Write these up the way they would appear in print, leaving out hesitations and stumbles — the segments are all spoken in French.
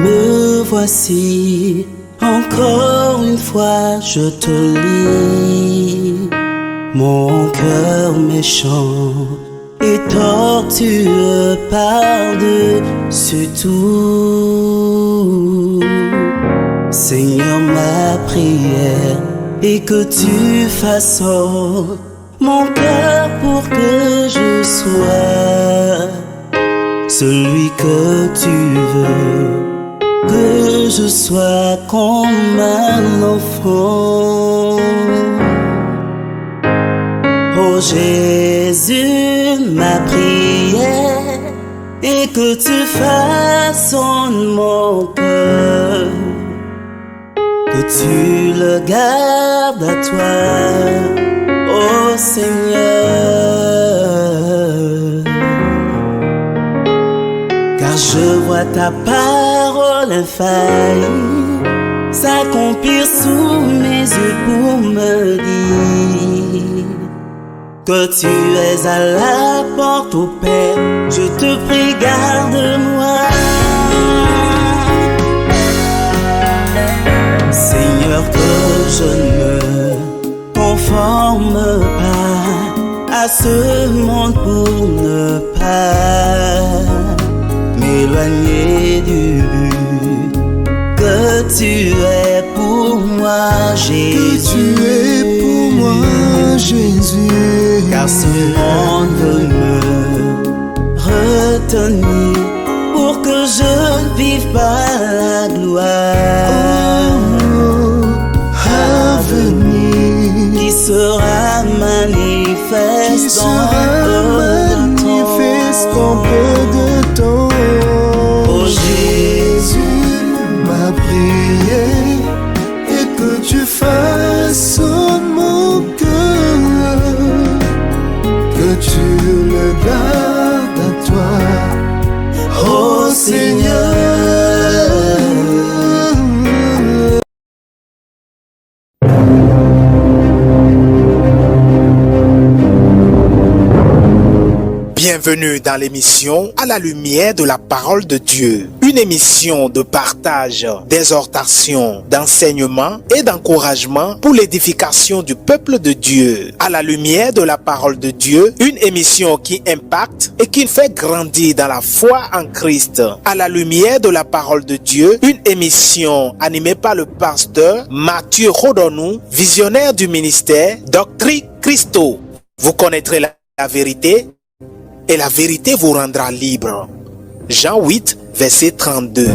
Me voici, encore une fois je te lis. Mon cœur méchant et tortueux par-dessus tout. Seigneur, ma prière est que tu façonnes mon cœur pour que je sois celui que tu veux, que je sois comme un enfant. Oh Jésus, ma prière est que tu façonnes mon cœur, que tu le gardes à toi, oh Seigneur. Car je vois ta parole infaillible s'accomplir sous mes yeux pour me dire que tu es à la porte au Père. Je te prie, garde-moi. Seigneur, que je ne me conforme pas à ce monde pour ne pas m'éloigner du but que tu es pour moi, Jésus. Que tu es pour moi, Jésus. Car ce monde veut me retenir pour que je ne vive pas la gloire à venir, qui sera manifeste dans peu de temps. Oh Jésus, ma prière est que tu façonnes mon cœur, que tu le gardes à toi, oh Seigneur. Bienvenue dans l'émission À la lumière de la parole de Dieu, une émission de partage, d'exhortation, d'enseignement et d'encouragement pour l'édification du peuple de Dieu. À la lumière de la parole de Dieu, une émission qui impacte et qui fait grandir dans la foi en Christ. À la lumière de la parole de Dieu, une émission animée par le pasteur Mathieu Rodonou, visionnaire du ministère Doctrine Christo. Vous connaîtrez la vérité et la vérité vous rendra libre. Jean 8, verset 32.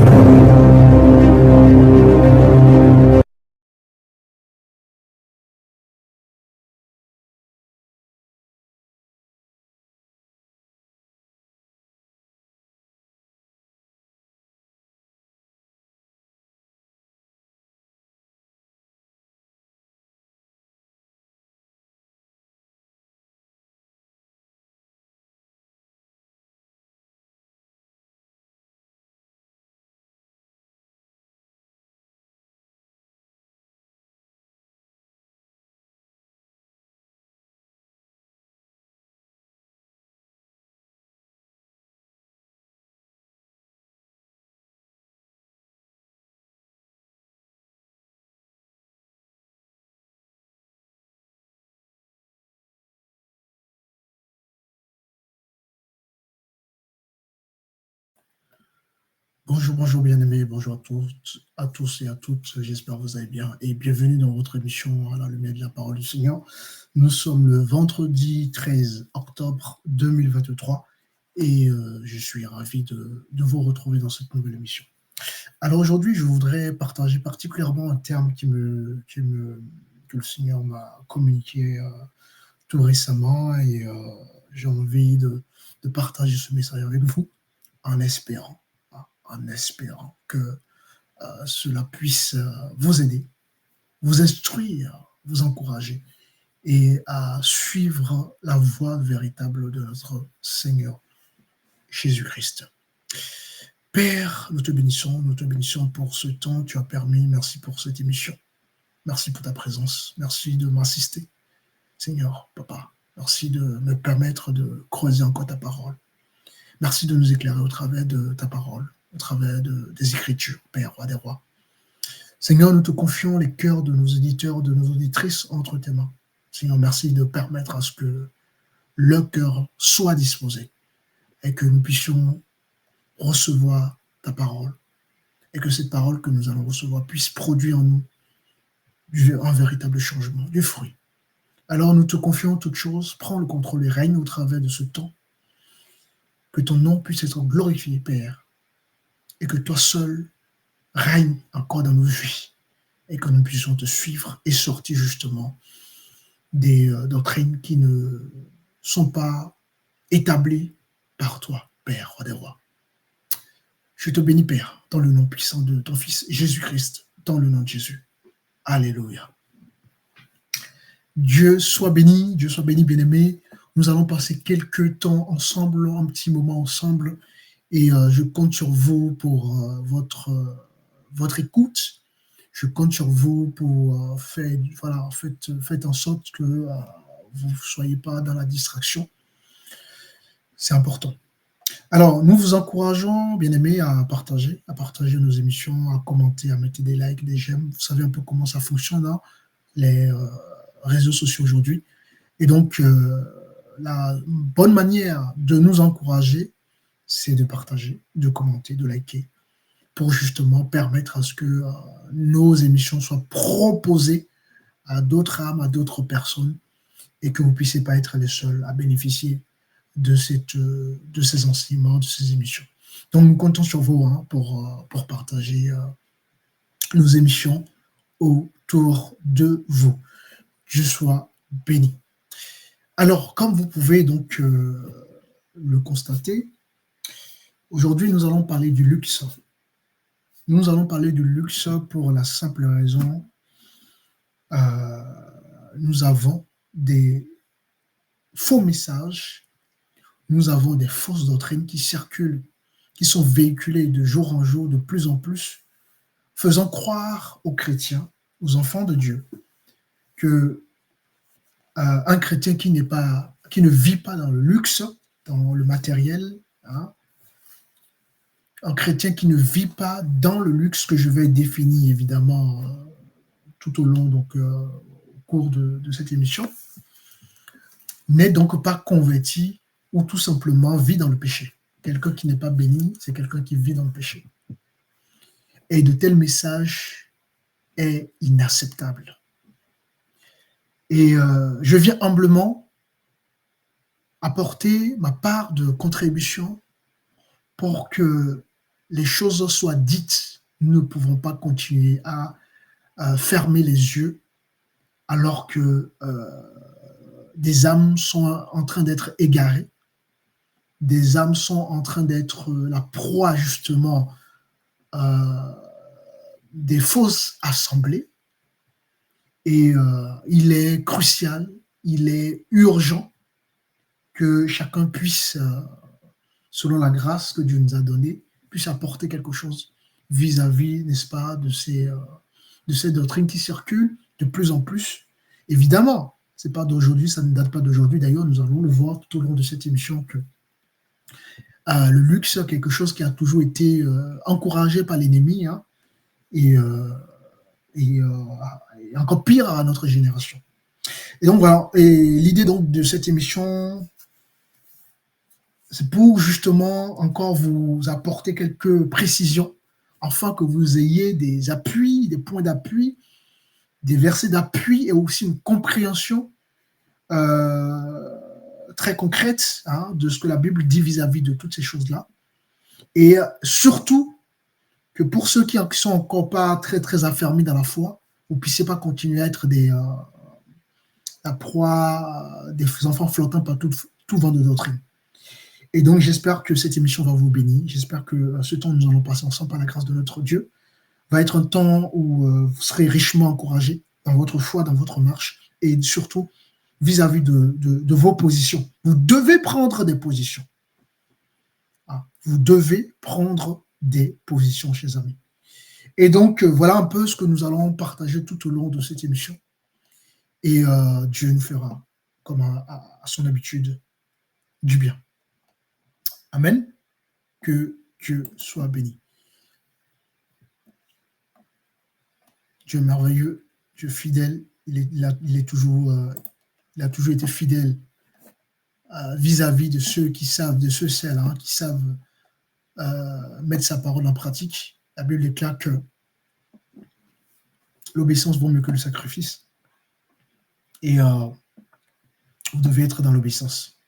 Bonjour bien-aimés, bonjour à tous et à toutes, j'espère que vous allez bien et bienvenue dans votre émission à la lumière de la parole du Seigneur. Nous sommes le vendredi 13 octobre 2023 et je suis ravi de vous retrouver dans cette nouvelle émission. Alors aujourd'hui, je voudrais partager particulièrement un terme que le Seigneur m'a communiqué tout récemment et j'ai envie de partager ce message avec vous en espérant que cela puisse vous aider, vous instruire, vous encourager et à suivre la voie véritable de notre Seigneur Jésus-Christ. Père, nous te bénissons pour ce temps que tu as permis. Merci pour cette émission. Merci pour ta présence. Merci de m'assister. Seigneur, Papa, merci de me permettre de creuser encore ta parole. Merci de nous éclairer au travers de ta parole. au travers des Écritures, Père, Roi des rois. Seigneur, nous te confions les cœurs de nos auditeurs, de nos auditrices entre tes mains. Seigneur, merci de permettre à ce que leur cœur soit disposé et que nous puissions recevoir ta parole et que cette parole que nous allons recevoir puisse produire en nous un véritable changement, du fruit. Alors nous te confions toutes choses, prends le contrôle et règne au travers de ce temps, que ton nom puisse être glorifié, Père, et que toi seul règne encore dans nos vies, et que nous puissions te suivre et sortir justement des doctrines qui ne sont pas établies par toi, Père, Roi des rois. Je te bénis, Père, dans le nom puissant de ton Fils Jésus-Christ, dans le nom de Jésus. Alléluia. Dieu soit béni, bien-aimé. Nous allons passer quelques temps ensemble, un petit moment ensemble, et je compte sur vous pour votre écoute. Je compte sur vous pour faites en sorte que vous ne soyez pas dans la distraction. C'est important. Alors, nous vous encourageons, bien-aimés, à partager nos émissions, à commenter, à mettre des likes, des j'aime. Vous savez un peu comment ça fonctionne, hein, les réseaux sociaux aujourd'hui. Et donc, la bonne manière de nous encourager, c'est de partager, de commenter, de liker, pour justement permettre à ce que nos émissions soient proposées à d'autres âmes, à d'autres personnes, et que vous ne puissiez pas être les seuls à bénéficier de ces enseignements, de ces émissions. Donc, nous comptons sur vous pour partager nos émissions autour de vous. Je sois béni. Alors, comme vous pouvez donc le constater, aujourd'hui, nous allons parler du luxe. Nous allons parler du luxe pour la simple raison, nous avons des faux messages, nous avons des fausses doctrines qui circulent, qui sont véhiculées de jour en jour, de plus en plus, faisant croire aux chrétiens, aux enfants de Dieu, que un chrétien qui ne vit pas dans le luxe, dans le matériel, hein, un chrétien qui ne vit pas dans le luxe que je vais définir évidemment tout au long, donc au cours de cette émission, n'est donc pas converti ou tout simplement vit dans le péché. Quelqu'un qui n'est pas béni, c'est quelqu'un qui vit dans le péché. Et de tels messages est inacceptable. Et je viens humblement apporter ma part de contribution pour que les choses soient dites. Nous ne pouvons pas continuer à fermer les yeux alors que des âmes sont en train d'être égarées, des âmes sont en train d'être la proie justement des fausses assemblées. Et il est crucial, il est urgent que chacun puisse, selon la grâce que Dieu nous a donnée, puisse apporter quelque chose vis-à-vis, n'est-ce pas, de ces doctrines qui circulent de plus en plus. Évidemment, c'est pas d'aujourd'hui, ça ne date pas d'aujourd'hui. D'ailleurs, nous allons le voir tout au long de cette émission que le luxe, quelque chose qui a toujours été encouragé par l'ennemi, hein, et encore pire à notre génération. Et donc voilà, et l'idée donc de cette émission, c'est pour justement encore vous apporter quelques précisions afin que vous ayez des appuis, des points d'appui, des versets d'appui et aussi une compréhension très concrète de ce que la Bible dit vis-à-vis de toutes ces choses-là. Et surtout, que pour ceux qui ne sont encore pas très, très affermis dans la foi, vous ne puissiez pas continuer à être la proie des enfants flottants par tout vent de doctrine. Et donc, j'espère que cette émission va vous bénir. J'espère que ce temps que nous allons passer ensemble par la grâce de notre Dieu va être un temps où vous serez richement encouragés dans votre foi, dans votre marche, et surtout vis-à-vis de vos positions. Vous devez prendre des positions. Vous devez prendre des positions, chers amis. Et donc, voilà un peu ce que nous allons partager tout au long de cette émission. Et Dieu nous fera, comme à son habitude, du bien. Amen. Que Dieu soit béni. Dieu merveilleux, Dieu fidèle, il a toujours été fidèle vis-à-vis de ceux qui savent, de ceux celles qui savent mettre sa parole en pratique. La Bible déclare que l'obéissance vaut mieux que le sacrifice. Et vous devez être dans l'obéissance.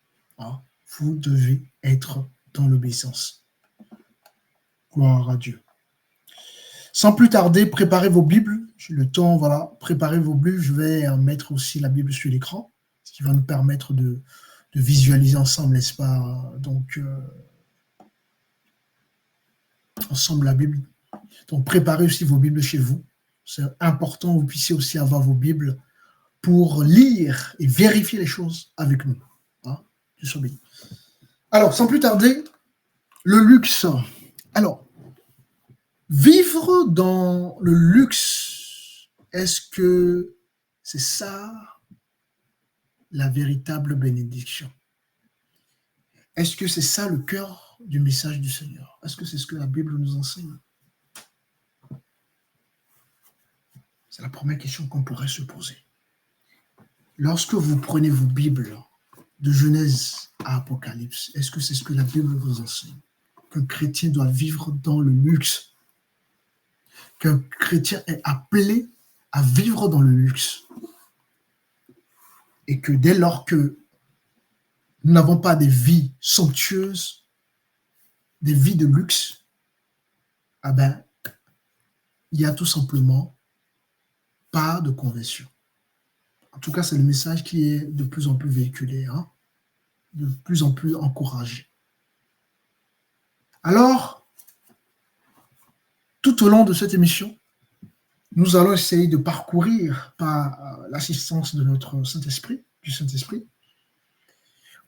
Vous devez être dans l'obéissance. Gloire à Dieu. Sans plus tarder, préparez vos Bibles. J'ai le temps, voilà, préparez vos Bibles. Je vais mettre aussi la Bible sur l'écran, ce qui va nous permettre de visualiser ensemble, n'est-ce pas? Donc, ensemble la Bible. Donc, préparez aussi vos Bibles chez vous. C'est important que vous puissiez aussi avoir vos Bibles pour lire et vérifier les choses avec nous. Dieu soit béni. Alors, sans plus tarder, le luxe. Alors, vivre dans le luxe, est-ce que c'est ça la véritable bénédiction? Est-ce que c'est ça le cœur du message du Seigneur? Est-ce que c'est ce que la Bible nous enseigne? C'est la première question qu'on pourrait se poser. Lorsque vous prenez vos Bibles de Genèse à Apocalypse, est-ce que c'est ce que la Bible vous enseigne? Qu'un chrétien doit vivre dans le luxe, qu'un chrétien est appelé à vivre dans le luxe, et que dès lors que nous n'avons pas des vies somptueuses, des vies de luxe, il y a tout simplement pas de conversion. En tout cas, c'est le message qui est de plus en plus véhiculé, de plus en plus encouragé. Alors, tout au long de cette émission, nous allons essayer de parcourir par l'assistance de notre Saint-Esprit, du Saint-Esprit,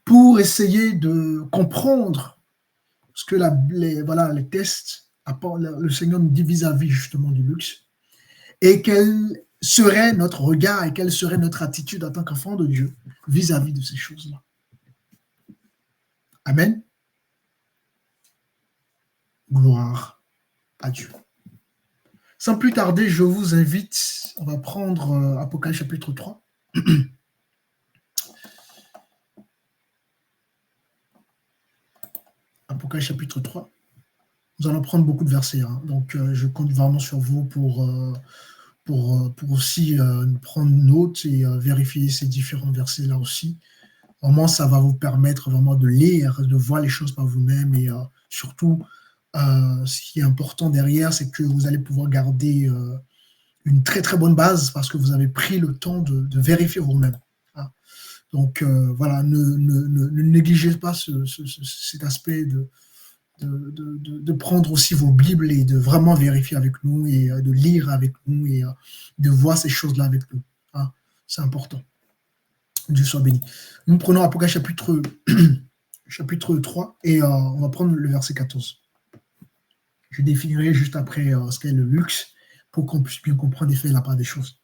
pour essayer de comprendre ce que les tests apportent, le Seigneur nous dit vis-à-vis justement du luxe, et quel serait notre regard et quelle serait notre attitude en tant qu'enfant de Dieu vis-à-vis de ces choses-là. Amen. Gloire à Dieu. Sans plus tarder, je vous invite, on va prendre Apocalypse chapitre 3. Apocalypse chapitre 3. Nous allons prendre beaucoup de versets. Donc, je compte vraiment sur vous pour aussi prendre note et vérifier ces différents versets-là aussi. Vraiment, ça va vous permettre vraiment de lire, de voir les choses par vous-même et surtout, ce qui est important derrière, c'est que vous allez pouvoir garder une très très bonne base parce que vous avez pris le temps de vérifier vous-même. Donc voilà, ne négligez pas cet aspect de prendre aussi vos Bibles et de vraiment vérifier avec nous et de lire avec nous et de voir ces choses-là avec nous. C'est important. Dieu soit béni. Nous prenons Apocalypse chapitre 3 et on va prendre le verset 14. Je définirai juste après ce qu'est le luxe pour qu'on puisse bien comprendre et faire la part des choses.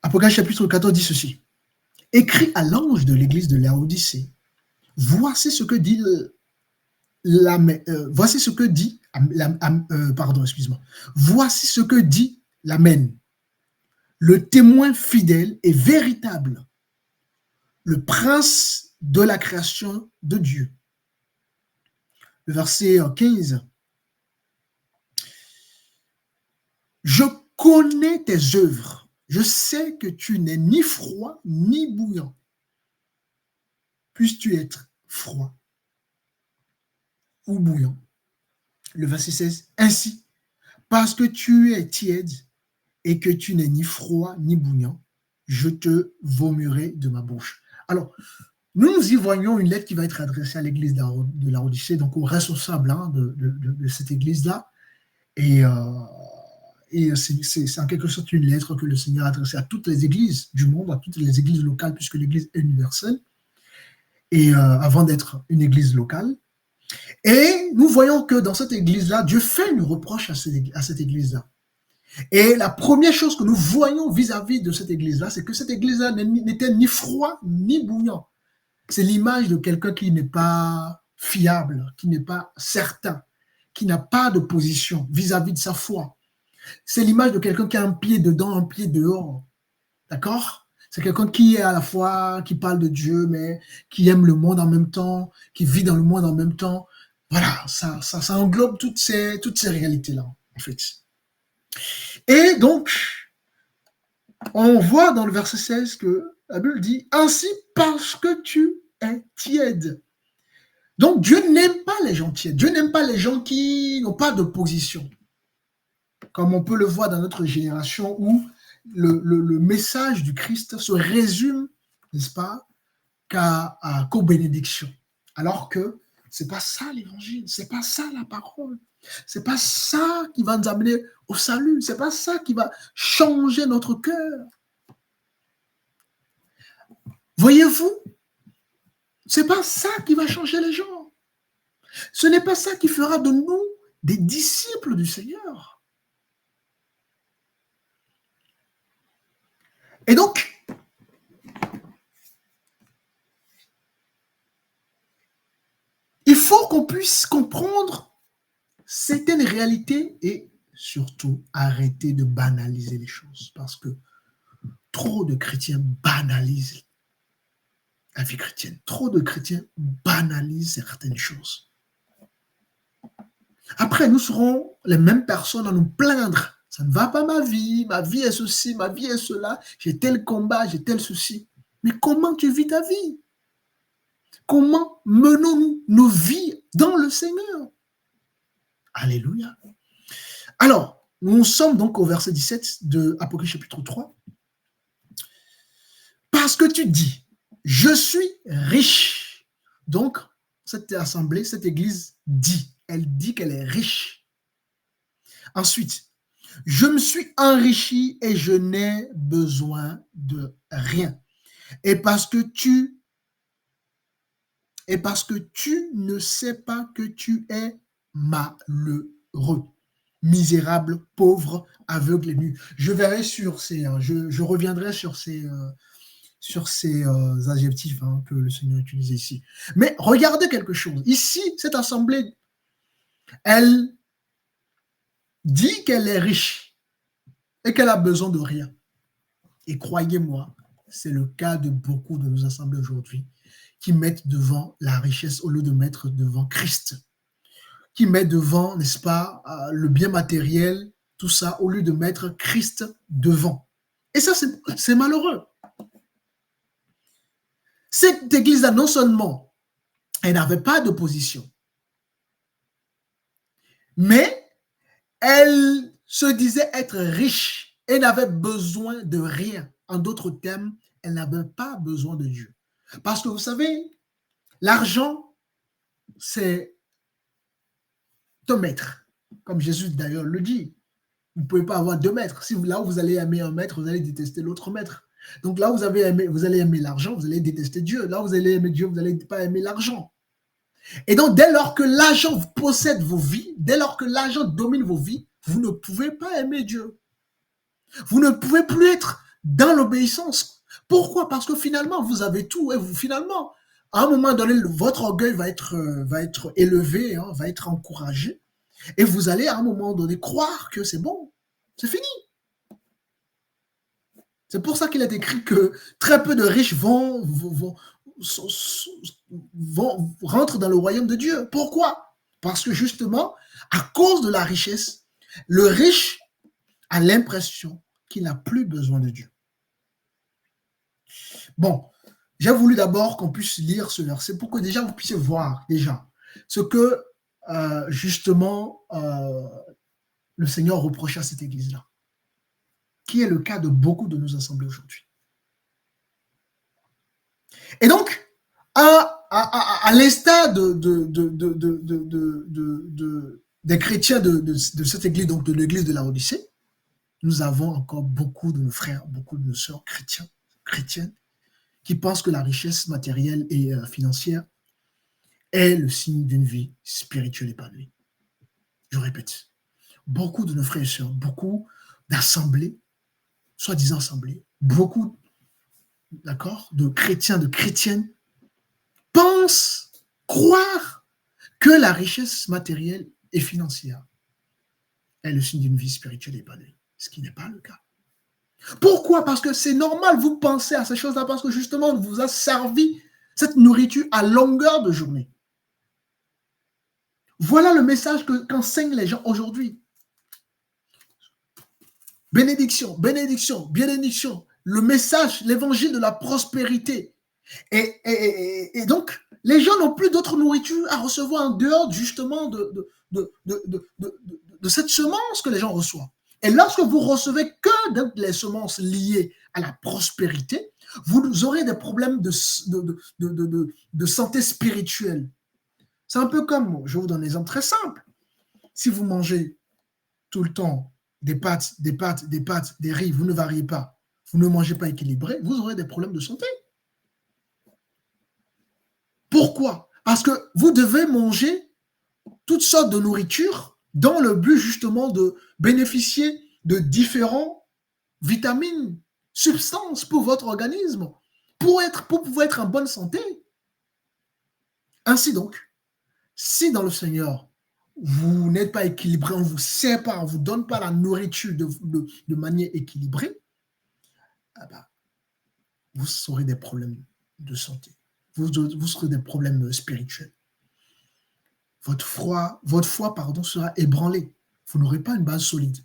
Apocalypse chapitre 14 dit ceci. Écrit à l'ange de l'église de Laodicée, voici ce que dit voici ce que dit l'Amen, le témoin fidèle et véritable, le prince de la création de Dieu. Le verset 15. Je connais tes œuvres. Je sais que tu n'es ni froid ni bouillant. Puisses-tu être froid ou bouillant. Le verset 16. Ainsi, parce que tu es tiède et que tu n'es ni froid ni bouillant, je te vomirai de ma bouche. Alors, nous y voyons une lettre qui va être adressée à l'église de Laodicée, donc au responsable de cette église-là. Et c'est en quelque sorte une lettre que le Seigneur a adressée à toutes les églises du monde, à toutes les églises locales, puisque l'église est universelle, et avant d'être une église locale. Et nous voyons que dans cette église-là, Dieu fait une reproche à cette église-là. Et la première chose que nous voyons vis-à-vis de cette église-là, c'est que cette église-là n'était ni froid ni bouillant. C'est l'image de quelqu'un qui n'est pas fiable, qui n'est pas certain, qui n'a pas de position vis-à-vis de sa foi. C'est l'image de quelqu'un qui a un pied dedans, un pied dehors. D'accord? C'est quelqu'un qui est à la fois, qui parle de Dieu, mais qui aime le monde en même temps, qui vit dans le monde en même temps. Voilà, ça englobe toutes ces réalités-là, en fait. Et donc, on voit dans le verset 16 que la Bible dit « Ainsi parce que tu es tiède ». Donc, Dieu n'aime pas les gens tièdes. Dieu n'aime pas les gens qui n'ont pas de position. Comme on peut le voir dans notre génération où le message du Christ se résume, n'est-ce pas, qu'aux bénédictions. Alors que c'est pas ça l'évangile, c'est pas ça la parole. C'est pas ça qui va nous amener au salut, c'est pas ça qui va changer notre cœur. Voyez-vous, c'est pas ça qui va changer les gens. Ce n'est pas ça qui fera de nous des disciples du Seigneur. Et donc, il faut qu'on puisse comprendre certaines réalités et surtout arrêter de banaliser les choses parce que trop de chrétiens banalisent la vie chrétienne. Trop de chrétiens banalisent certaines choses. Après, nous serons les mêmes personnes à nous plaindre. Ça ne va pas ma vie est ceci, ma vie est cela, j'ai tel combat, j'ai tel ceci. Mais comment tu vis ta vie? Comment menons-nous nos vies dans le Seigneur? Alléluia. Alors, nous sommes donc au verset 17 de Apocalypse chapitre 3. Parce que tu dis, je suis riche. Donc, cette assemblée, cette église dit, elle dit qu'elle est riche. Ensuite, je me suis enrichi et je n'ai besoin de rien. Et parce que tu ne sais pas que tu es malheureux, misérable, pauvre, aveugle et nu. Je verrai sur ces, je reviendrai sur ces adjectifs que le Seigneur utilise ici. Mais regardez quelque chose. Ici, cette assemblée, elle dit qu'elle est riche et qu'elle a besoin de rien. Et croyez-moi, c'est le cas de beaucoup de nos assemblées aujourd'hui qui mettent devant la richesse au lieu de mettre devant Christ, qui mettent devant, n'est-ce pas, le bien matériel, tout ça, au lieu de mettre Christ devant. Et ça, c'est malheureux. Cette église-là, non seulement, elle n'avait pas d'opposition, mais elle se disait être riche et n'avait besoin de rien. En d'autres termes, elle n'avait pas besoin de Dieu. Parce que vous savez, l'argent, c'est un maître. Comme Jésus d'ailleurs le dit. Vous ne pouvez pas avoir deux maîtres. Si là où vous allez aimer un maître, vous allez détester l'autre maître. Donc là où vous allez aimer l'argent, vous allez détester Dieu. Là où vous allez aimer Dieu, vous n'allez pas aimer l'argent. Et donc, dès lors que l'argent possède vos vies, dès lors que l'argent domine vos vies, vous ne pouvez pas aimer Dieu. Vous ne pouvez plus être dans l'obéissance. Pourquoi? Parce que finalement, vous avez tout. Et vous, finalement, à un moment donné, votre orgueil va être élevé, va être encouragé. Et vous allez, à un moment donné, croire que c'est bon. C'est fini. C'est pour ça qu'il est écrit que très peu de riches vont rentrer dans le royaume de Dieu. Pourquoi? Parce que justement, à cause de la richesse, le riche a l'impression qu'il n'a plus besoin de Dieu. Bon, j'ai voulu d'abord qu'on puisse lire ce verset pour que déjà vous puissiez voir déjà ce que justement le Seigneur reproche à cette église-là, qui est le cas de beaucoup de nos assemblées aujourd'hui. Et donc, à l'instar des chrétiens de cette église, donc de l'église de la Odyssée, nous avons encore beaucoup de nos frères, beaucoup de nos sœurs chrétiennes, qui pensent que la richesse matérielle et financière est le signe d'une vie spirituelle épanouie. Je répète, beaucoup de nos frères et sœurs, beaucoup d'assemblées, soi-disant assemblées, beaucoup, d'accord, de chrétiens, de chrétiennes, pensent, croire que la richesse matérielle et financière est le signe d'une vie spirituelle épanouie, ce qui n'est pas le cas. Pourquoi? Parce que c'est normal, vous pensez à ces choses-là, parce que justement, on vous a servi cette nourriture à longueur de journée. Voilà le message qu'enseignent les gens aujourd'hui. Bénédiction, bénédiction, bénédiction. Le message, l'évangile de la prospérité. Et donc, les gens n'ont plus d'autre nourriture à recevoir en dehors justement de cette semence que les gens reçoivent. Et lorsque vous recevez que les semences liées à la prospérité, vous aurez des problèmes de santé spirituelle. C'est un peu comme, je vous donne un exemple très simple. Si vous mangez tout le temps des pâtes, des riz, vous ne variez pas, vous ne mangez pas équilibré, vous aurez des problèmes de santé. Pourquoi? Parce que vous devez manger toutes sortes de nourriture dans le but justement de bénéficier de différents vitamines, substances pour votre organisme, pour pouvoir être en bonne santé. Ainsi donc, si dans le Seigneur, vous n'êtes pas équilibré, on vous sert pas, on ne vous donne pas la nourriture de manière équilibrée, ah bah, vous aurez des problèmes de santé. Vous aurez des problèmes spirituels. Votre foi sera ébranlée. Vous n'aurez pas une base solide.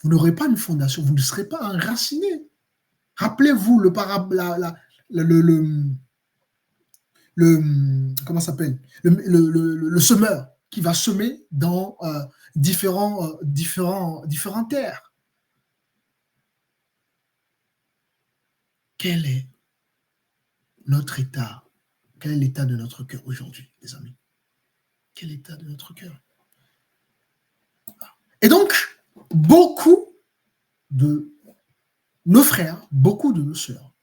Vous n'aurez pas une fondation. Vous ne serez pas enraciné. Rappelez-vous comment ça s'appelle, le semeur qui va semer dans différentes terres. Quel est notre état? Quel est l'état de notre cœur aujourd'hui, les amis? Quel est l'état de notre cœur? Et donc, beaucoup de nos frères, beaucoup de nos sœurs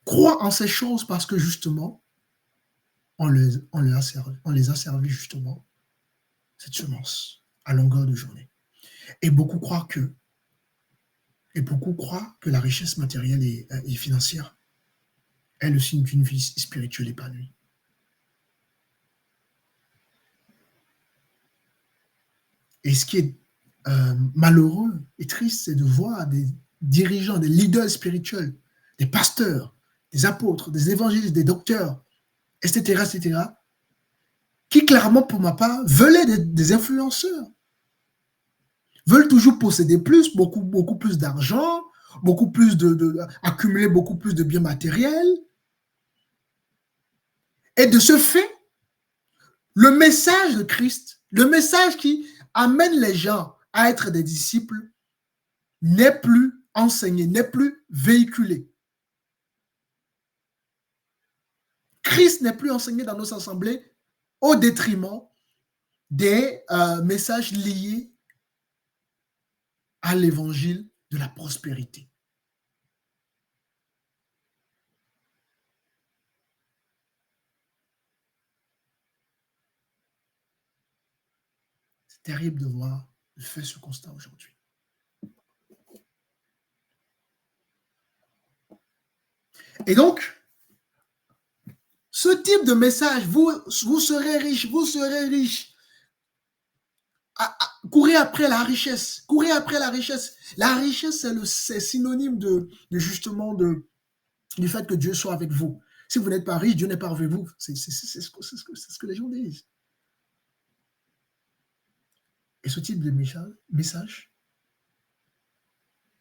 croient en ces choses parce que justement, on les a servi justement cette semence à longueur de journée. Et beaucoup croient que la richesse matérielle et financière est le signe d'une vie spirituelle épanouie. Et ce qui est malheureux et triste, c'est de voir des dirigeants, des leaders spirituels, des pasteurs, des apôtres, des évangélistes, des docteurs, etc., qui clairement, pour ma part, veulent être des influenceurs, veulent toujours posséder plus, beaucoup plus d'argent, accumuler beaucoup plus de biens matériels. Et de ce fait, le message de Christ, le message qui amène les gens à être des disciples, n'est plus enseigné, n'est plus véhiculé. Christ n'est plus enseigné dans nos assemblées au détriment des messages liés à l'évangile de la prospérité. C'est terrible de voir, de faire ce constat aujourd'hui. Et donc, ce type de message, vous serez riche, vous serez riche. Courez après la richesse, courez après la richesse. La richesse, c'est synonyme justement du fait que Dieu soit avec vous. Si vous n'êtes pas riche, Dieu n'est pas avec vous. C'est ce que les gens disent. Et ce type de message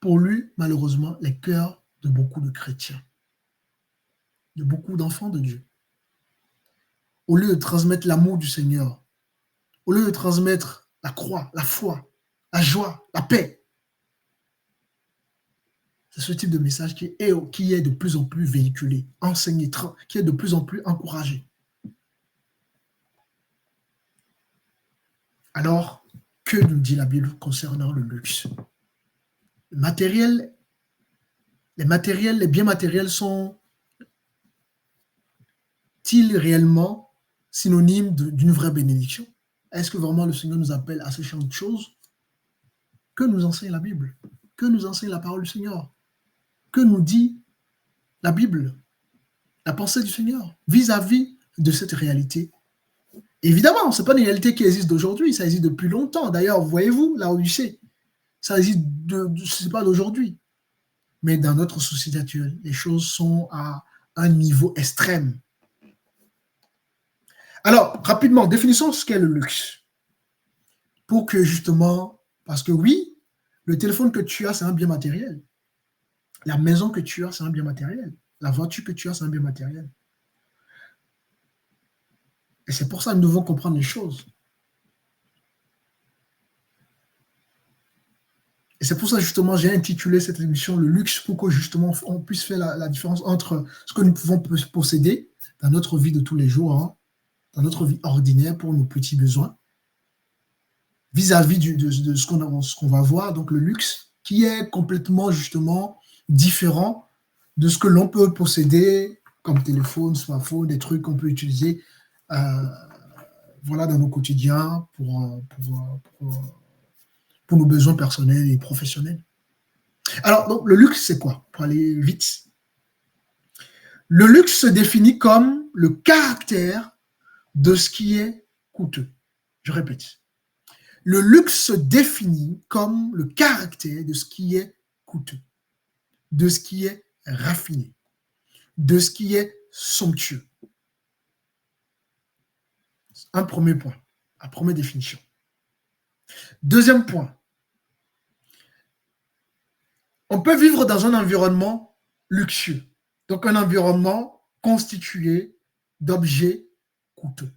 pollue malheureusement les cœurs de beaucoup de chrétiens, de beaucoup d'enfants de Dieu. Au lieu de transmettre l'amour du Seigneur, au lieu de transmettre la croix, la foi, la joie, la paix, c'est ce type de message qui est de plus en plus véhiculé, enseigné, qui est de plus en plus encouragé. Alors, que nous dit la Bible concernant le luxe? Les biens matériels sont-ils réellement synonymes d'une vraie bénédiction? Est-ce que vraiment le Seigneur nous appelle à ce genre de choses? Que nous enseigne la Bible? Que nous enseigne la parole du Seigneur? Que nous dit la Bible? La pensée du Seigneur vis-à-vis de cette réalité Évidemment, ce n'est pas une réalité qui existe d'aujourd'hui, ça existe depuis longtemps. D'ailleurs, voyez-vous, la Odyssée, ça existe ce n'est pas d'aujourd'hui. Mais dans notre société actuelle, les choses sont à un niveau extrême. Alors, rapidement, définissons ce qu'est le luxe. Pour que justement, parce que oui, le téléphone que tu as, c'est un bien matériel. La maison que tu as, c'est un bien matériel. La voiture que tu as, c'est un bien matériel. Et c'est pour ça que nous devons comprendre les choses. Et c'est pour ça, justement, j'ai intitulé cette émission « Le luxe » pour que, justement, on puisse faire la différence entre ce que nous pouvons posséder dans notre vie de tous les jours, hein, dans notre vie ordinaire pour nos petits besoins, vis-à-vis de ce qu'on va voir, donc le luxe, qui est complètement, justement, différent de ce que l'on peut posséder comme téléphone, smartphone, des trucs qu'on peut utiliser voilà, dans nos quotidiens pour nos besoins personnels et professionnels. Alors, donc, le luxe, c'est quoi? Pour aller vite. Le luxe se définit comme le caractère de ce qui est coûteux. Je répète. Le luxe se définit comme le caractère de ce qui est coûteux, de ce qui est raffiné, de ce qui est somptueux. Un premier point, la première définition. Deuxième point. On peut vivre dans un environnement luxueux, donc un environnement constitué d'objets coûteux.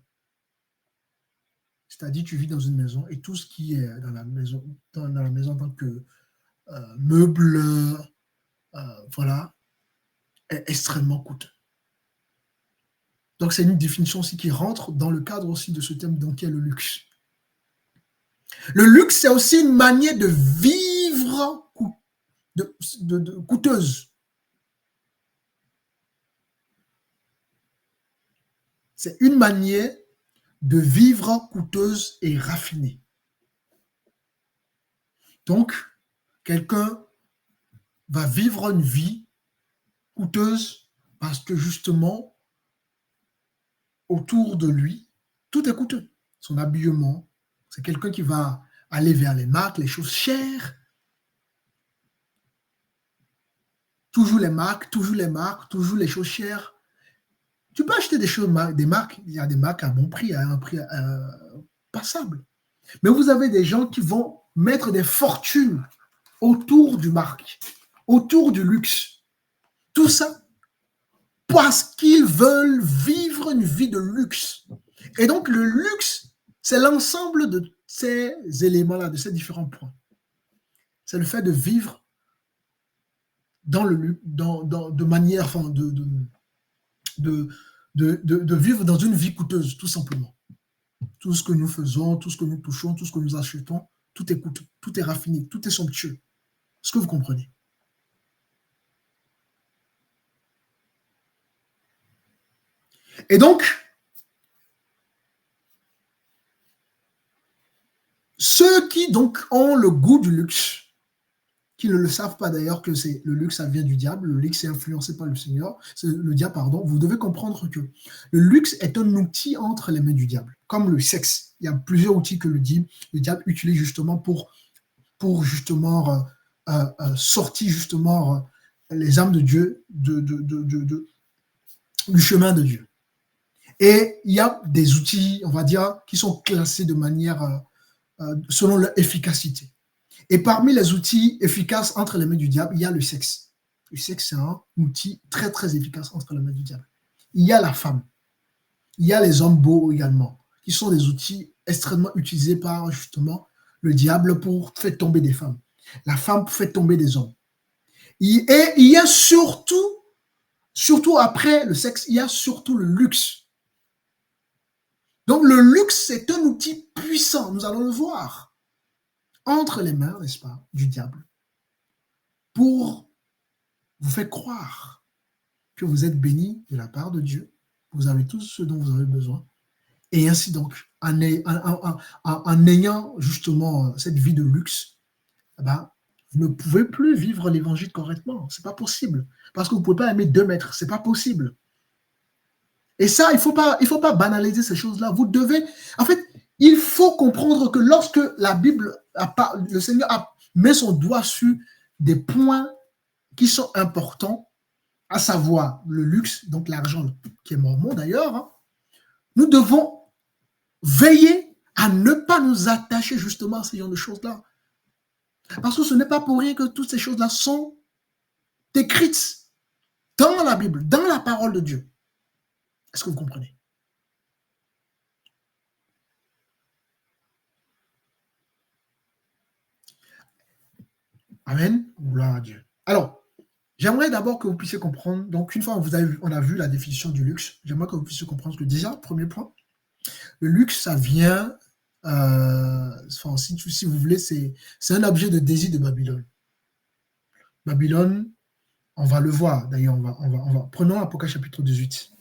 C'est-à-dire, tu vis dans une maison et tout ce qui est dans la maison en tant que meubles, voilà, est extrêmement coûteux. Donc, c'est une définition aussi qui rentre dans le cadre aussi de ce thème donc qui est le luxe. Le luxe, c'est aussi une manière de vivre coûteuse. C'est une manière de vivre coûteuse et raffinée. Donc, quelqu'un va vivre une vie coûteuse parce que justement, autour de lui, tout est coûteux. Son habillement, c'est quelqu'un qui va aller vers les marques, les choses chères. Toujours les marques, toujours les choses chères. Tu peux acheter des marques, il y a des marques à bon prix, à un prix passable. Mais vous avez des gens qui vont mettre des fortunes autour du marque, autour du luxe. Tout ça parce qu'ils veulent vivre une vie de luxe. Et donc, le luxe, c'est l'ensemble de ces éléments-là, de ces différents points. C'est le fait de vivre de manière, enfin, de vivre dans une vie coûteuse, tout simplement. Tout ce que nous faisons, tout ce que nous touchons, tout ce que nous achetons, tout est coûteux, tout est raffiné, tout est somptueux. Est-ce que vous comprenez? Et donc, ceux qui donc ont le goût du luxe, qui ne le savent pas d'ailleurs que le luxe, ça vient du diable, le luxe est influencé par le Seigneur, c'est le diable, pardon, vous devez comprendre que le luxe est un outil entre les mains du diable, comme le sexe. Il y a plusieurs outils que le diable utilise justement pour justement sortir justement les âmes de Dieu du chemin de Dieu. Et il y a des outils, on va dire, qui sont classés de manière selon leur efficacité. Et parmi les outils efficaces entre les mains du diable, il y a le sexe. Le sexe, c'est un outil très, très efficace entre les mains du diable. Il y a la femme. Il y a les hommes beaux également, qui sont des outils extrêmement utilisés par, justement, le diable pour faire tomber des femmes. La femme pour faire tomber des hommes. Et il y a surtout après le sexe, il y a surtout le luxe. Donc, le luxe, c'est un outil puissant, nous allons le voir, entre les mains, n'est-ce pas, du diable, pour vous faire croire que vous êtes bénis de la part de Dieu, vous avez tout ce dont vous avez besoin, et ainsi donc, en ayant justement cette vie de luxe, vous ne pouvez plus vivre l'évangile correctement, c'est pas possible, parce que vous ne pouvez pas aimer 2 mètres, c'est pas possible. Et ça, il faut pas banaliser ces choses-là. Vous devez, en fait, il faut comprendre que lorsque la Bible, le Seigneur met son doigt sur des points qui sont importants, à savoir le luxe, donc l'argent qui est mormon d'ailleurs, hein, nous devons veiller à ne pas nous attacher justement à ces genres de choses-là. Parce que ce n'est pas pour rien que toutes ces choses-là sont écrites dans la Bible, dans la parole de Dieu. Est-ce que vous comprenez? Amen. Gloire à Dieu. Alors, j'aimerais d'abord que vous puissiez comprendre. Donc, une fois on a vu la définition du luxe, j'aimerais que vous puissiez comprendre que déjà, premier point, le luxe, ça vient, si vous voulez, c'est un objet de désir de Babylone. Babylone, on va le voir. D'ailleurs, on va. Prenons Apocalypse chapitre 18.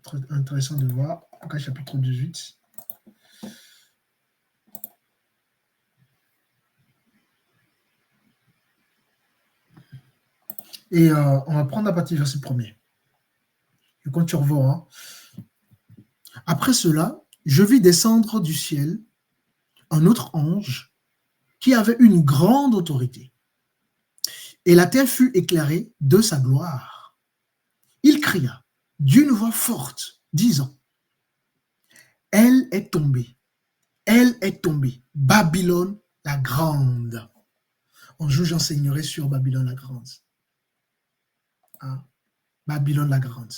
Très intéressant de voir. Apocalypse chapitre 18. Et on va prendre à partir du verset 1er. Je compte sur vous. Hein. Après cela, je vis descendre du ciel un autre ange qui avait une grande autorité. Et la terre fut éclairée de sa gloire. Il cria d'une voix forte, disant, « Elle est tombée, Babylone la grande. » Un jour, j'enseignerai sur Babylone la grande. Hein? Babylone la grande.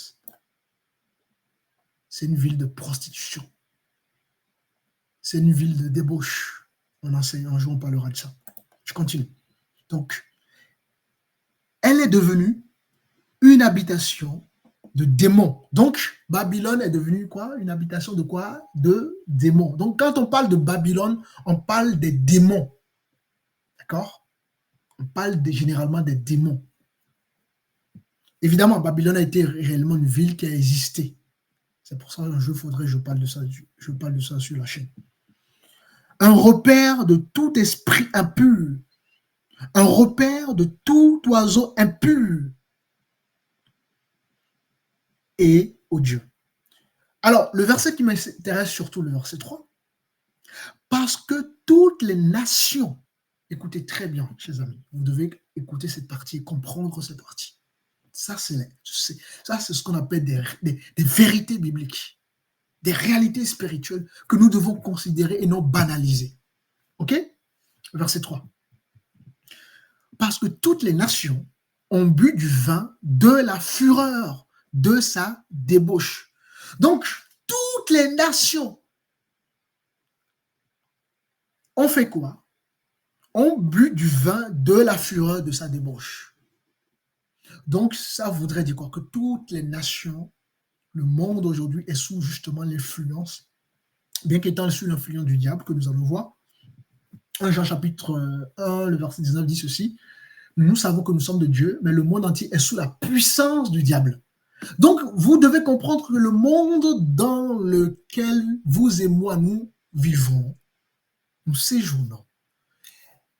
C'est une ville de prostitution. C'est une ville de débauche. On enseigne, un jour on parlera de ça. Je continue. Donc, elle est devenue une habitation de démons. Donc, Babylone est devenue quoi? Une habitation de quoi? De démons. Donc, quand on parle de Babylone, on parle des démons. D'accord? On parle généralement des démons. Évidemment, Babylone a été réellement une ville qui a existé. C'est pour ça qu'un jour, il faudrait que je parle de ça sur la chaîne. Un repère de tout esprit impur. Un repère de tout oiseau impur. Et odieux. Alors, le verset qui m'intéresse surtout, le verset 3. Parce que toutes les nations, écoutez très bien, chers amis, vous devez écouter cette partie et comprendre cette partie. Ça, c'est ce qu'on appelle des vérités bibliques, des réalités spirituelles que nous devons considérer et non banaliser. OK? Verset 3. Parce que toutes les nations ont bu du vin de la fureur de sa débauche. Donc, toutes les nations ont fait quoi? Ont bu du vin de la fureur de sa débauche. Donc, ça voudrait dire quoi? Que toutes les nations, le monde aujourd'hui est sous justement l'influence, bien qu'étant sous l'influence du diable, que nous allons voir. 1 Jean chapitre 1, le verset 19 dit ceci. Nous savons que nous sommes de Dieu, mais le monde entier est sous la puissance du diable. Donc, vous devez comprendre que le monde dans lequel vous et moi, nous vivons, nous séjournons,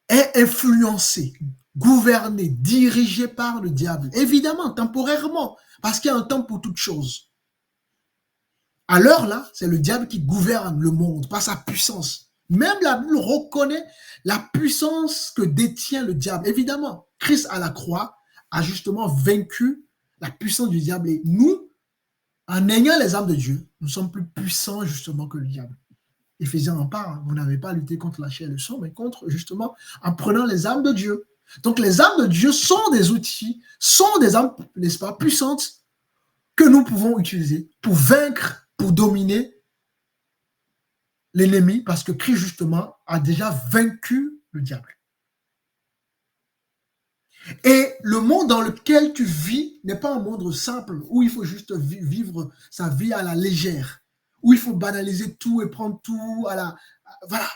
est influencé, gouverné, dirigé par le diable. Évidemment, temporairement, parce qu'il y a un temps pour toute chose. À l'heure là, c'est le diable qui gouverne le monde par sa puissance. Même la Bible reconnaît la puissance que détient le diable. Évidemment, Christ à la croix a justement vaincu la puissance du diable. Et nous, en ayant les armes de Dieu, nous sommes plus puissants justement que le diable. Éphésiens en parle, vous n'avez pas à lutter contre la chair et le sang, mais contre justement en prenant les armes de Dieu. Donc les armes de Dieu sont des outils, sont des armes, n'est-ce pas, puissantes que nous pouvons utiliser pour vaincre, pour dominer l'ennemi, parce que Christ justement a déjà vaincu le diable. Et le monde dans lequel tu vis n'est pas un monde simple où il faut juste vivre sa vie à la légère, où il faut banaliser tout et prendre tout à la... Voilà.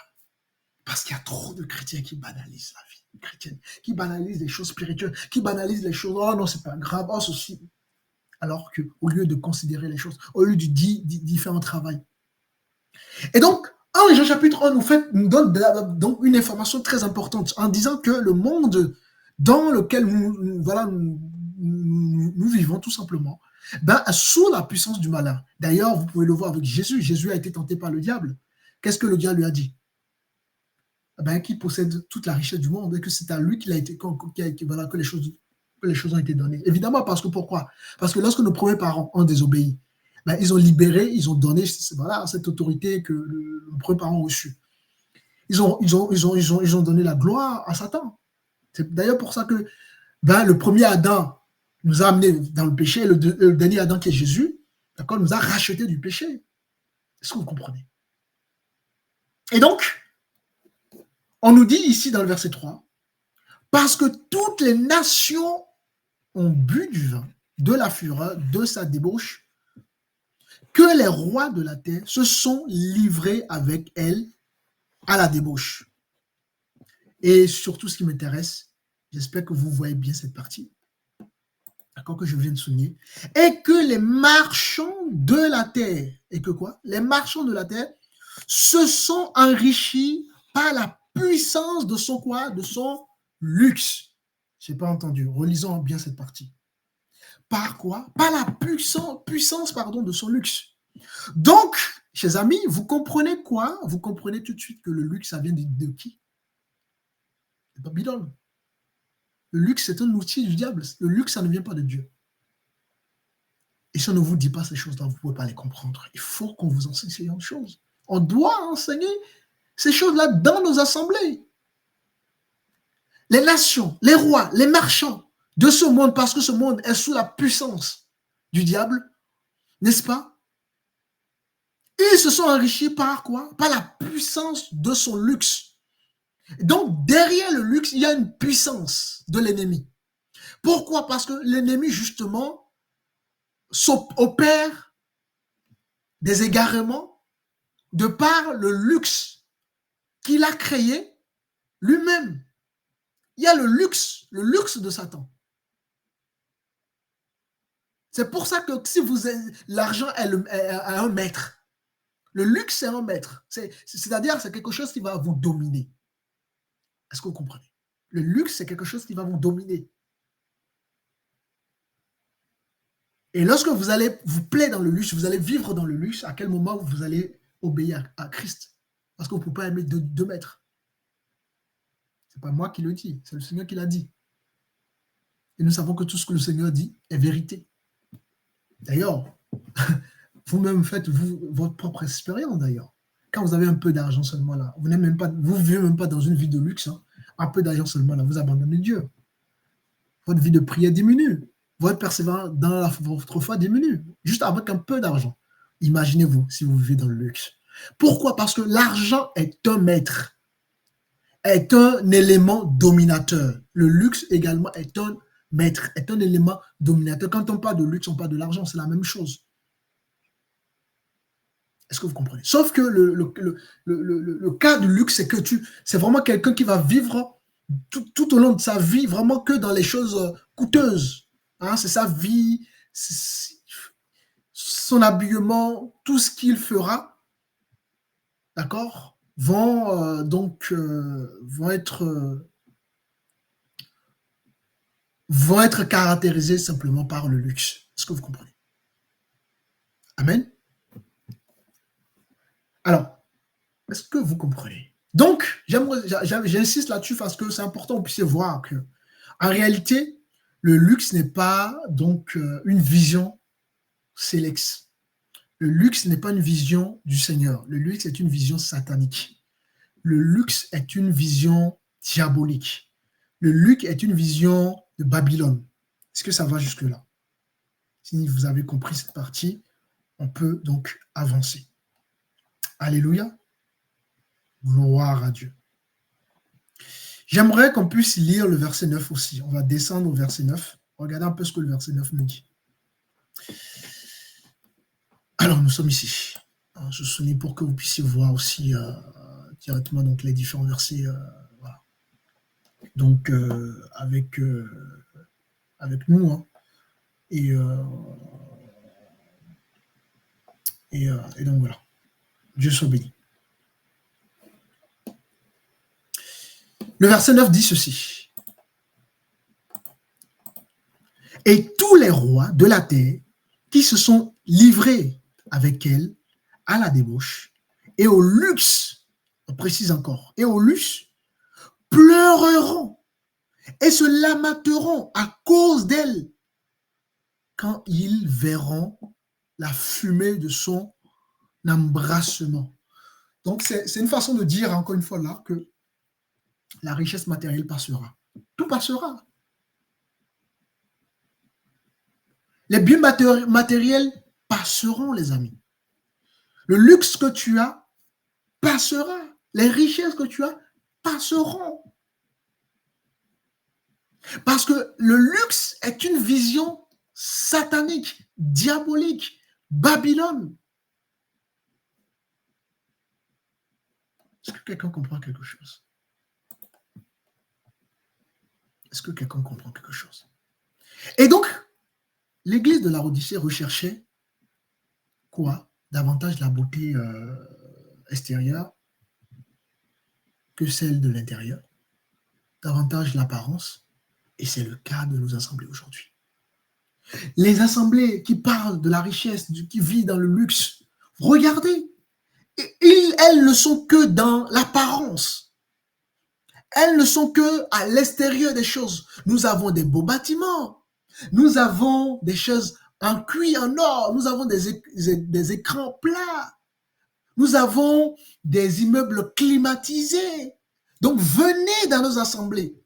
Parce qu'il y a trop de chrétiens qui banalisent la vie chrétienne, qui banalisent les choses spirituelles, qui banalisent les choses. Oh non, c'est pas grave, oh ceci. Alors qu'au lieu de considérer les choses, au lieu d'y faire un travail. Et donc, 1 Jean chapitre 1 nous donne donc une information très importante en disant que le monde dans lequel nous nous vivons tout simplement sous la puissance du malin. D'ailleurs, vous pouvez le voir avec Jésus. Jésus a été tenté par le diable. Qu'est-ce que le diable lui a dit? Qu'il possède toute la richesse du monde et que c'est à lui qu'il a été, que les choses ont été données. Évidemment, parce que pourquoi? Parce que lorsque nos premiers parents ont désobéi, ils ont libéré, ils ont donné cette autorité que nos premiers parents ont reçue. Ils ont donné la gloire à Satan. C'est d'ailleurs pour ça que le premier Adam nous a amenés dans le péché, le dernier Adam qui est Jésus, d'accord, nous a rachetés du péché. Est-ce que vous comprenez? Et donc, on nous dit ici dans le verset 3, parce que toutes les nations ont bu du vin, de la fureur, de sa débauche, que les rois de la terre se sont livrés avec elle à la débauche. Et surtout, ce qui m'intéresse, j'espère que vous voyez bien cette partie, d'accord, que je viens de souligner, et que les marchands de la terre, et que quoi? Les marchands de la terre se sont enrichis par la puissance de son quoi? De son luxe. Je n'ai pas entendu. Relisons bien cette partie. Par quoi? Par la puissance de son luxe. Donc, chers amis, vous comprenez quoi? Vous comprenez tout de suite que le luxe, ça vient de qui? De Babylone. Le luxe, c'est un outil du diable. Le luxe, ça ne vient pas de Dieu. Et si on ne vous dit pas ces choses-là, vous ne pouvez pas les comprendre. Il faut qu'on vous enseigne ces choses. On doit enseigner ces choses-là dans nos assemblées. Les nations, les rois, les marchands de ce monde, parce que ce monde est sous la puissance du diable, n'est-ce pas? Ils se sont enrichis par quoi? Par la puissance de son luxe. Donc, derrière le luxe, il y a une puissance de l'ennemi. Pourquoi? Parce que l'ennemi, justement, opère des égarements de par le luxe qu'il a créé lui-même. Il y a le luxe de Satan. C'est pour ça que si l'argent est un maître, le luxe c'est un maître. C'est-à-dire c'est quelque chose qui va vous dominer. Est-ce que vous comprenez? Le luxe c'est quelque chose qui va vous dominer. Et lorsque vous allez vous plaire dans le luxe, vous allez vivre dans le luxe, à quel moment vous allez obéir à Christ? Parce que vous ne pouvez pas aimer deux maîtres. Ce n'est pas moi qui le dis, c'est le Seigneur qui l'a dit. Et nous savons que tout ce que le Seigneur dit est vérité. D'ailleurs, vous-même faites votre propre expérience d'ailleurs. Quand vous avez un peu d'argent seulement là, vous ne vivez même pas dans une vie de luxe, hein, un peu d'argent seulement là, vous abandonnez Dieu. Votre vie de prière diminue. Votre persévérance dans votre foi diminue. Juste avec un peu d'argent. Imaginez-vous si vous vivez dans le luxe. Pourquoi? Parce que l'argent est un maître, est un élément dominateur. Le luxe également est un maître, est un élément dominateur. Quand on parle de luxe, on parle de l'argent, c'est la même chose. Est-ce que vous comprenez? Sauf que le cas du luxe, c'est que c'est vraiment quelqu'un qui va vivre tout au long de sa vie, vraiment que dans les choses coûteuses. Hein, c'est sa vie, son habillement, tout ce qu'il fera, d'accord, vont être caractérisés simplement par le luxe. Est-ce que vous comprenez? Amen. Alors, est-ce que vous comprenez? Donc, j'insiste là-dessus parce que c'est important que vous puissiez voir que, en réalité, le luxe n'est pas donc une vision sélecte. Le luxe n'est pas une vision du Seigneur. Le luxe est une vision satanique. Le luxe est une vision diabolique. Le luxe est une vision de Babylone. Est-ce que ça va jusque-là? Si vous avez compris cette partie, on peut donc avancer. Alléluia. Gloire à Dieu. J'aimerais qu'on puisse lire le verset 9 aussi. On va descendre au verset 9. Regardez un peu ce que le verset 9 nous dit. Alors, nous sommes ici. Alors, je souligne pour que vous puissiez voir aussi directement donc, les différents versets. Voilà. Donc, avec nous. Hein. Et donc, voilà. Dieu soit béni. Le verset 9 dit ceci. et tous les rois de la terre qui se sont livrés avec elle à la débauche et au luxe, on précise encore, et au luxe, pleureront et se lamenteront à cause d'elle quand ils verront la fumée de son embrassement. Donc, c'est une façon de dire, encore une fois là, que la richesse matérielle passera. Tout passera. Les biens matériels passeront, les amis. Le luxe que tu as passera. Les richesses que tu as passeront. Parce que le luxe est une vision satanique, diabolique, Babylone. Est-ce que quelqu'un comprend quelque chose? Est-ce que quelqu'un comprend quelque chose? Et donc, l'église de la Odyssée recherchait quoi? Davantage la beauté extérieure que celle de l'intérieur, davantage l'apparence, et c'est le cas de nos assemblées aujourd'hui. Les assemblées qui parlent de la richesse, qui vivent dans le luxe, regardez, elles ne sont que dans l'apparence. Elles ne sont que à l'extérieur des choses. Nous avons des beaux bâtiments, nous avons des choses en cuir, en or, nous avons des écrans plats, nous avons des immeubles climatisés. Donc venez dans nos assemblées.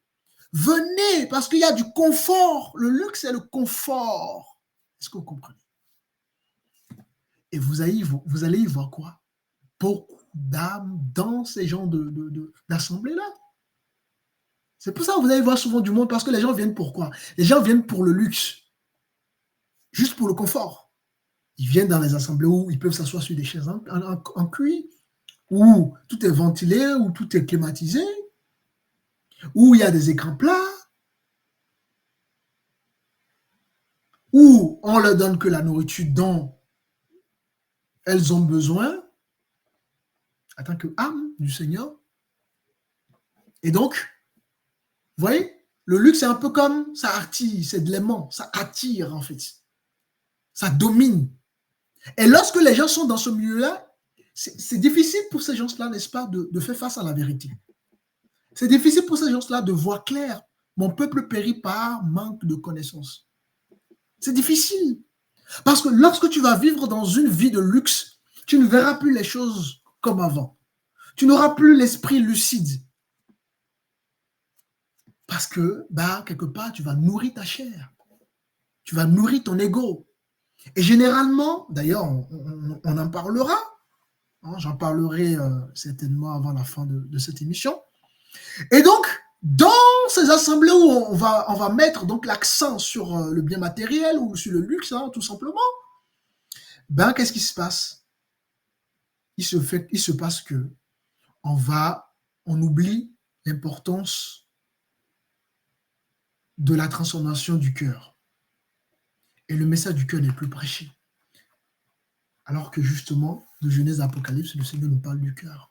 Venez, parce qu'il y a du confort. Le luxe, c'est le confort. Est-ce que vous comprenez? Et vous allez y voir quoi? Beaucoup d'âmes dans ces genres d'assemblées-là. C'est pour ça que vous allez voir souvent du monde, parce que les gens viennent pour quoi? Les gens viennent pour le luxe, juste pour le confort. Ils viennent dans les assemblées où ils peuvent s'asseoir sur des chaises en cuir, où tout est ventilé, où tout est climatisé, où il y a des écrans plats, où on leur donne que la nourriture dont elles ont besoin en tant que âme du Seigneur. Et donc, vous voyez, le luxe, c'est un peu comme ça attire, c'est de l'aimant, ça attire en fait, ça domine. Et lorsque les gens sont dans ce milieu-là, c'est difficile pour ces gens-là, n'est-ce pas, de faire face à la vérité. C'est difficile pour ces gens-là de voir clair. Mon peuple périt par manque de connaissance. C'est difficile. Parce que lorsque tu vas vivre dans une vie de luxe, tu ne verras plus les choses comme avant. Tu n'auras plus l'esprit lucide. Parce que, quelque part, tu vas nourrir ta chair. Tu vas nourrir ton ego. Et généralement, d'ailleurs, on en parlera. J'en parlerai certainement avant la fin de cette émission. Et donc, dans ces assemblées où on va mettre donc l'accent sur le bien matériel ou sur le luxe, tout simplement, qu'est-ce qui se passe? Il se passe que on oublie l'importance de la transformation du cœur. Et le message du cœur n'est plus prêché. Alors que justement, de Genèse à Apocalypse, le Seigneur nous parle du cœur.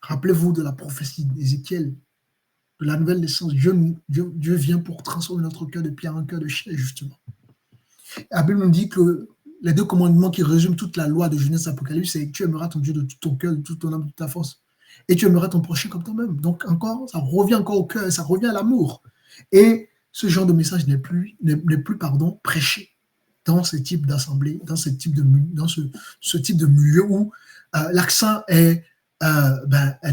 Rappelez-vous de la prophétie d'Ézéchiel, de la nouvelle naissance. Dieu vient pour transformer notre cœur de pierre en cœur de chair, justement. La Bible nous dit que les deux commandements qui résument toute la loi de Genèse et Apocalypse, c'est que tu aimeras ton Dieu de tout ton cœur, de toute ton âme, de toute ta force. Et tu aimeras ton prochain comme toi-même. Donc encore, ça revient encore au cœur, ça revient à l'amour. Et ce genre de message n'est plus prêché dans ce type d'assemblée, dans ce type de milieu où l'accent est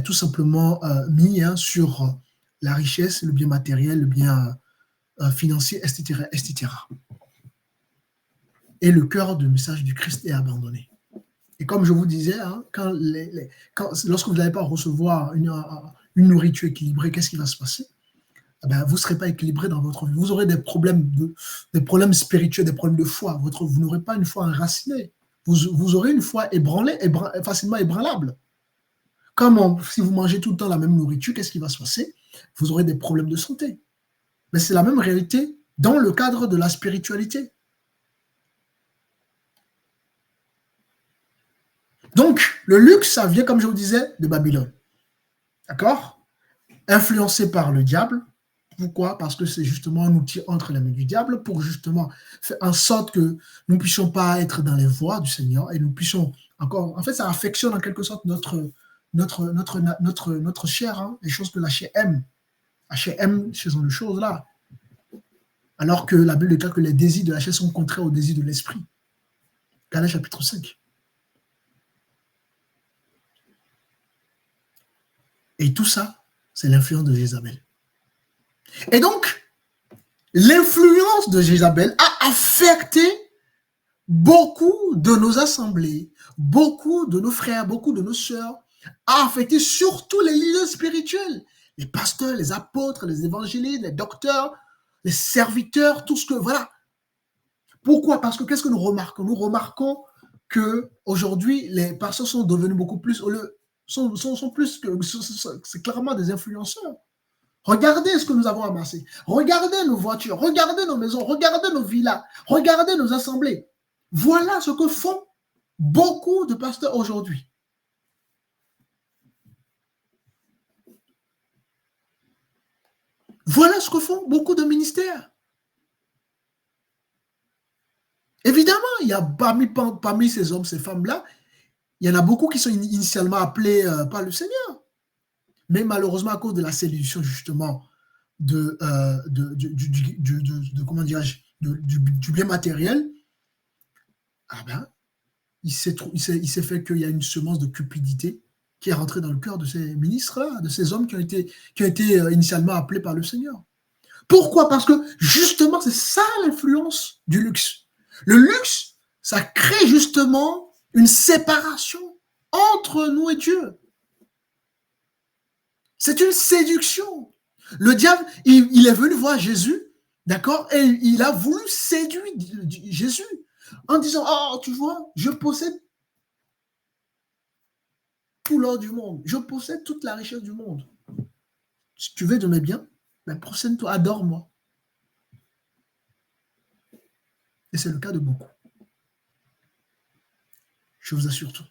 tout simplement mis sur la richesse, le bien matériel, le bien financier, etc., etc. Et le cœur du message du Christ est abandonné. Et comme je vous disais, lorsque vous n'allez pas recevoir une nourriture équilibrée, qu'est-ce qui va se passer? Vous ne serez pas équilibré dans votre vie. Vous aurez des problèmes spirituels, des problèmes de foi. Vous n'aurez pas une foi enracinée. Vous aurez une foi ébranlée, facilement ébranlable. Comme si vous mangez tout le temps la même nourriture, qu'est-ce qui va se passer? Vous aurez des problèmes de santé. Mais c'est la même réalité dans le cadre de la spiritualité. Donc, le luxe, ça vient, comme je vous disais, de Babylone. D'accord? Influencé par le diable, Pourquoi? Parce que c'est justement un outil entre les mains du diable pour justement faire en sorte que nous ne puissions pas être dans les voies du Seigneur et nous puissions encore... En fait, ça affectionne en quelque sorte notre chair, hein, les choses que la chair aime. La chair aime ce genre de choses-là. Alors que la Bible déclare que les désirs de la chair sont contraires aux désirs de l'esprit. Galates chapitre 5. Et tout ça, c'est l'influence de Jézabel. Et donc, l'influence de Jézabel a affecté beaucoup de nos assemblées, beaucoup de nos frères, beaucoup de nos sœurs, a affecté surtout les leaders spirituels, les pasteurs, les apôtres, les évangélistes, les docteurs, les serviteurs, tout ce que... Voilà. Pourquoi? Parce que qu'est-ce que nous remarquons? Nous remarquons qu'aujourd'hui, les pasteurs sont devenus beaucoup plus... sont plus que... C'est clairement des influenceurs. Regardez ce que nous avons amassé. Regardez nos voitures. Regardez nos maisons. Regardez nos villas. Regardez nos assemblées. Voilà ce que font beaucoup de pasteurs aujourd'hui. Voilà ce que font beaucoup de ministères. Évidemment, il y a parmi ces hommes, ces femmes-là, il y en a beaucoup qui sont initialement appelés par le Seigneur. Mais malheureusement, à cause de la séduction, justement, comment dirais-je, du bien matériel, ah ben, il s'est fait qu'il y a une semence de cupidité qui est rentrée dans le cœur de ces ministres-là, de ces hommes qui ont été initialement appelés par le Seigneur. Pourquoi? Parce que justement, c'est ça l'influence du luxe. Le luxe, ça crée justement une séparation entre nous et Dieu. C'est une séduction. Le diable, il est venu voir Jésus, d'accord, et il a voulu séduire Jésus en disant, oh, tu vois, je possède tout l'or du monde, je possède toute la richesse du monde. Si tu veux de mes biens, ben procède-toi, adore-moi. Et c'est le cas de beaucoup. Je vous assure tout.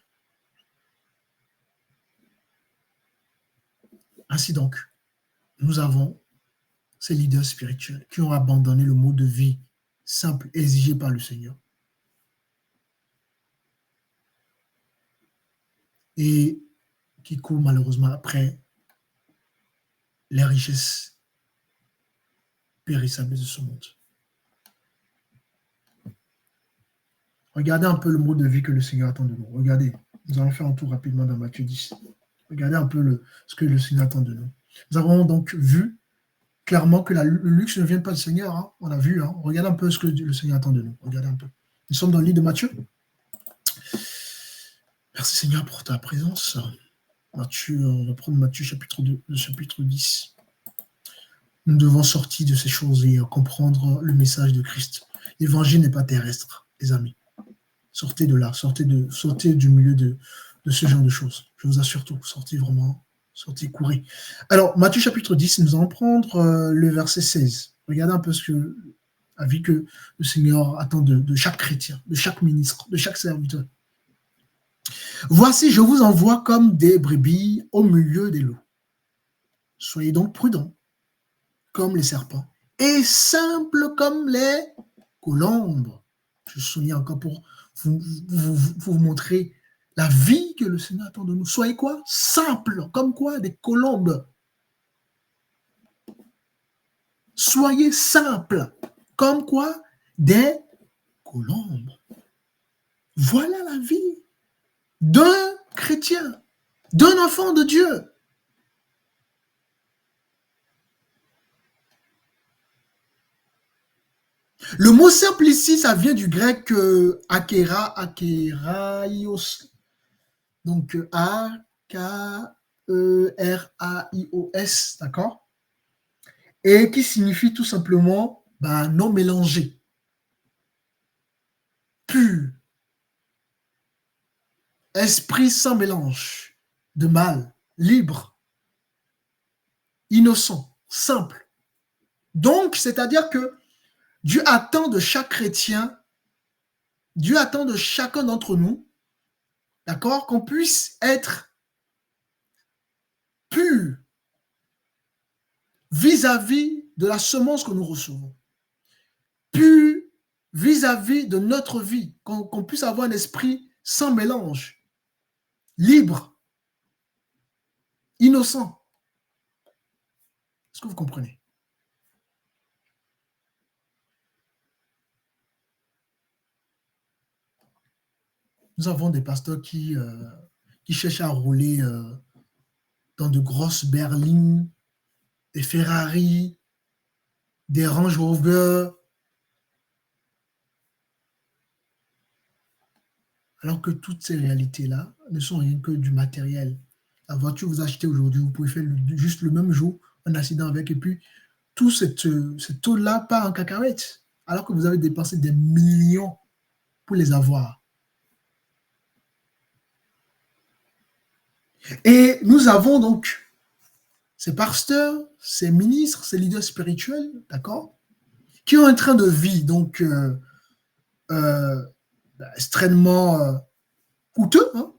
Ainsi donc, nous avons ces leaders spirituels qui ont abandonné le mode de vie simple exigé par le Seigneur. Et qui courent malheureusement après les richesses périssables de ce monde. Regardez un peu le mode de vie que le Seigneur attend de nous. Regardez, nous allons faire un tour rapidement dans Matthieu 10. Regardez un peu ce que le Seigneur attend de nous. Nous avons donc vu clairement que le luxe ne vient pas du Seigneur. Hein. On a vu. Hein. Regardez un peu ce que le Seigneur attend de nous. Regardez un peu. Nous sommes dans le livre de Matthieu. Merci Seigneur pour ta présence. Matthieu, on va prendre Matthieu chapitre 2, le chapitre 10. Nous devons sortir de ces choses et comprendre le message de Christ. L'évangile n'est pas terrestre, les amis. Sortez de là, sortez du milieu de ce genre de choses. Je vous assure tout, sortez vraiment, sortez, courez. Alors, Matthieu chapitre 10, nous allons prendre le verset 16. Regardez un peu l'avis que le Seigneur attend de chaque chrétien, de chaque ministre, de chaque serviteur. Voici, je vous envoie comme des brebis au milieu des loups. Soyez donc prudents, comme les serpents, et simples comme les colombes. Je souligne encore pour vous montrer la vie que le Seigneur attend de nous. Soyez quoi? Simples, comme quoi? Des colombes. Soyez simples, comme quoi? Des colombes. Voilà la vie d'un chrétien, d'un enfant de Dieu. Le mot simple ici, ça vient du grec akeraios. Donc A-K-E-R-A-I-O-S, d'accord? Et qui signifie tout simplement non mélangé, pur, esprit sans mélange de mal, libre, innocent, simple. Donc, c'est-à-dire que Dieu attend de chaque chrétien, Dieu attend de chacun d'entre nous, d'accord, qu'on puisse être pur vis-à-vis de la semence que nous recevons. Pur vis-à-vis de notre vie, qu'on puisse avoir un esprit sans mélange, libre, innocent. Est-ce que vous comprenez? Nous avons des pasteurs qui cherchent à rouler dans de grosses berlines, des Ferrari, des Range Rover, alors que toutes ces réalités-là ne sont rien que du matériel. La voiture que vous achetez aujourd'hui, vous pouvez faire juste le même jour un accident avec, et puis tout cette eau-là part en cacahuète, alors que vous avez dépensé des millions pour les avoir. Et nous avons donc ces pasteurs, ces ministres, ces leaders spirituels, d'accord, qui ont un train de vie donc extrêmement coûteux, hein,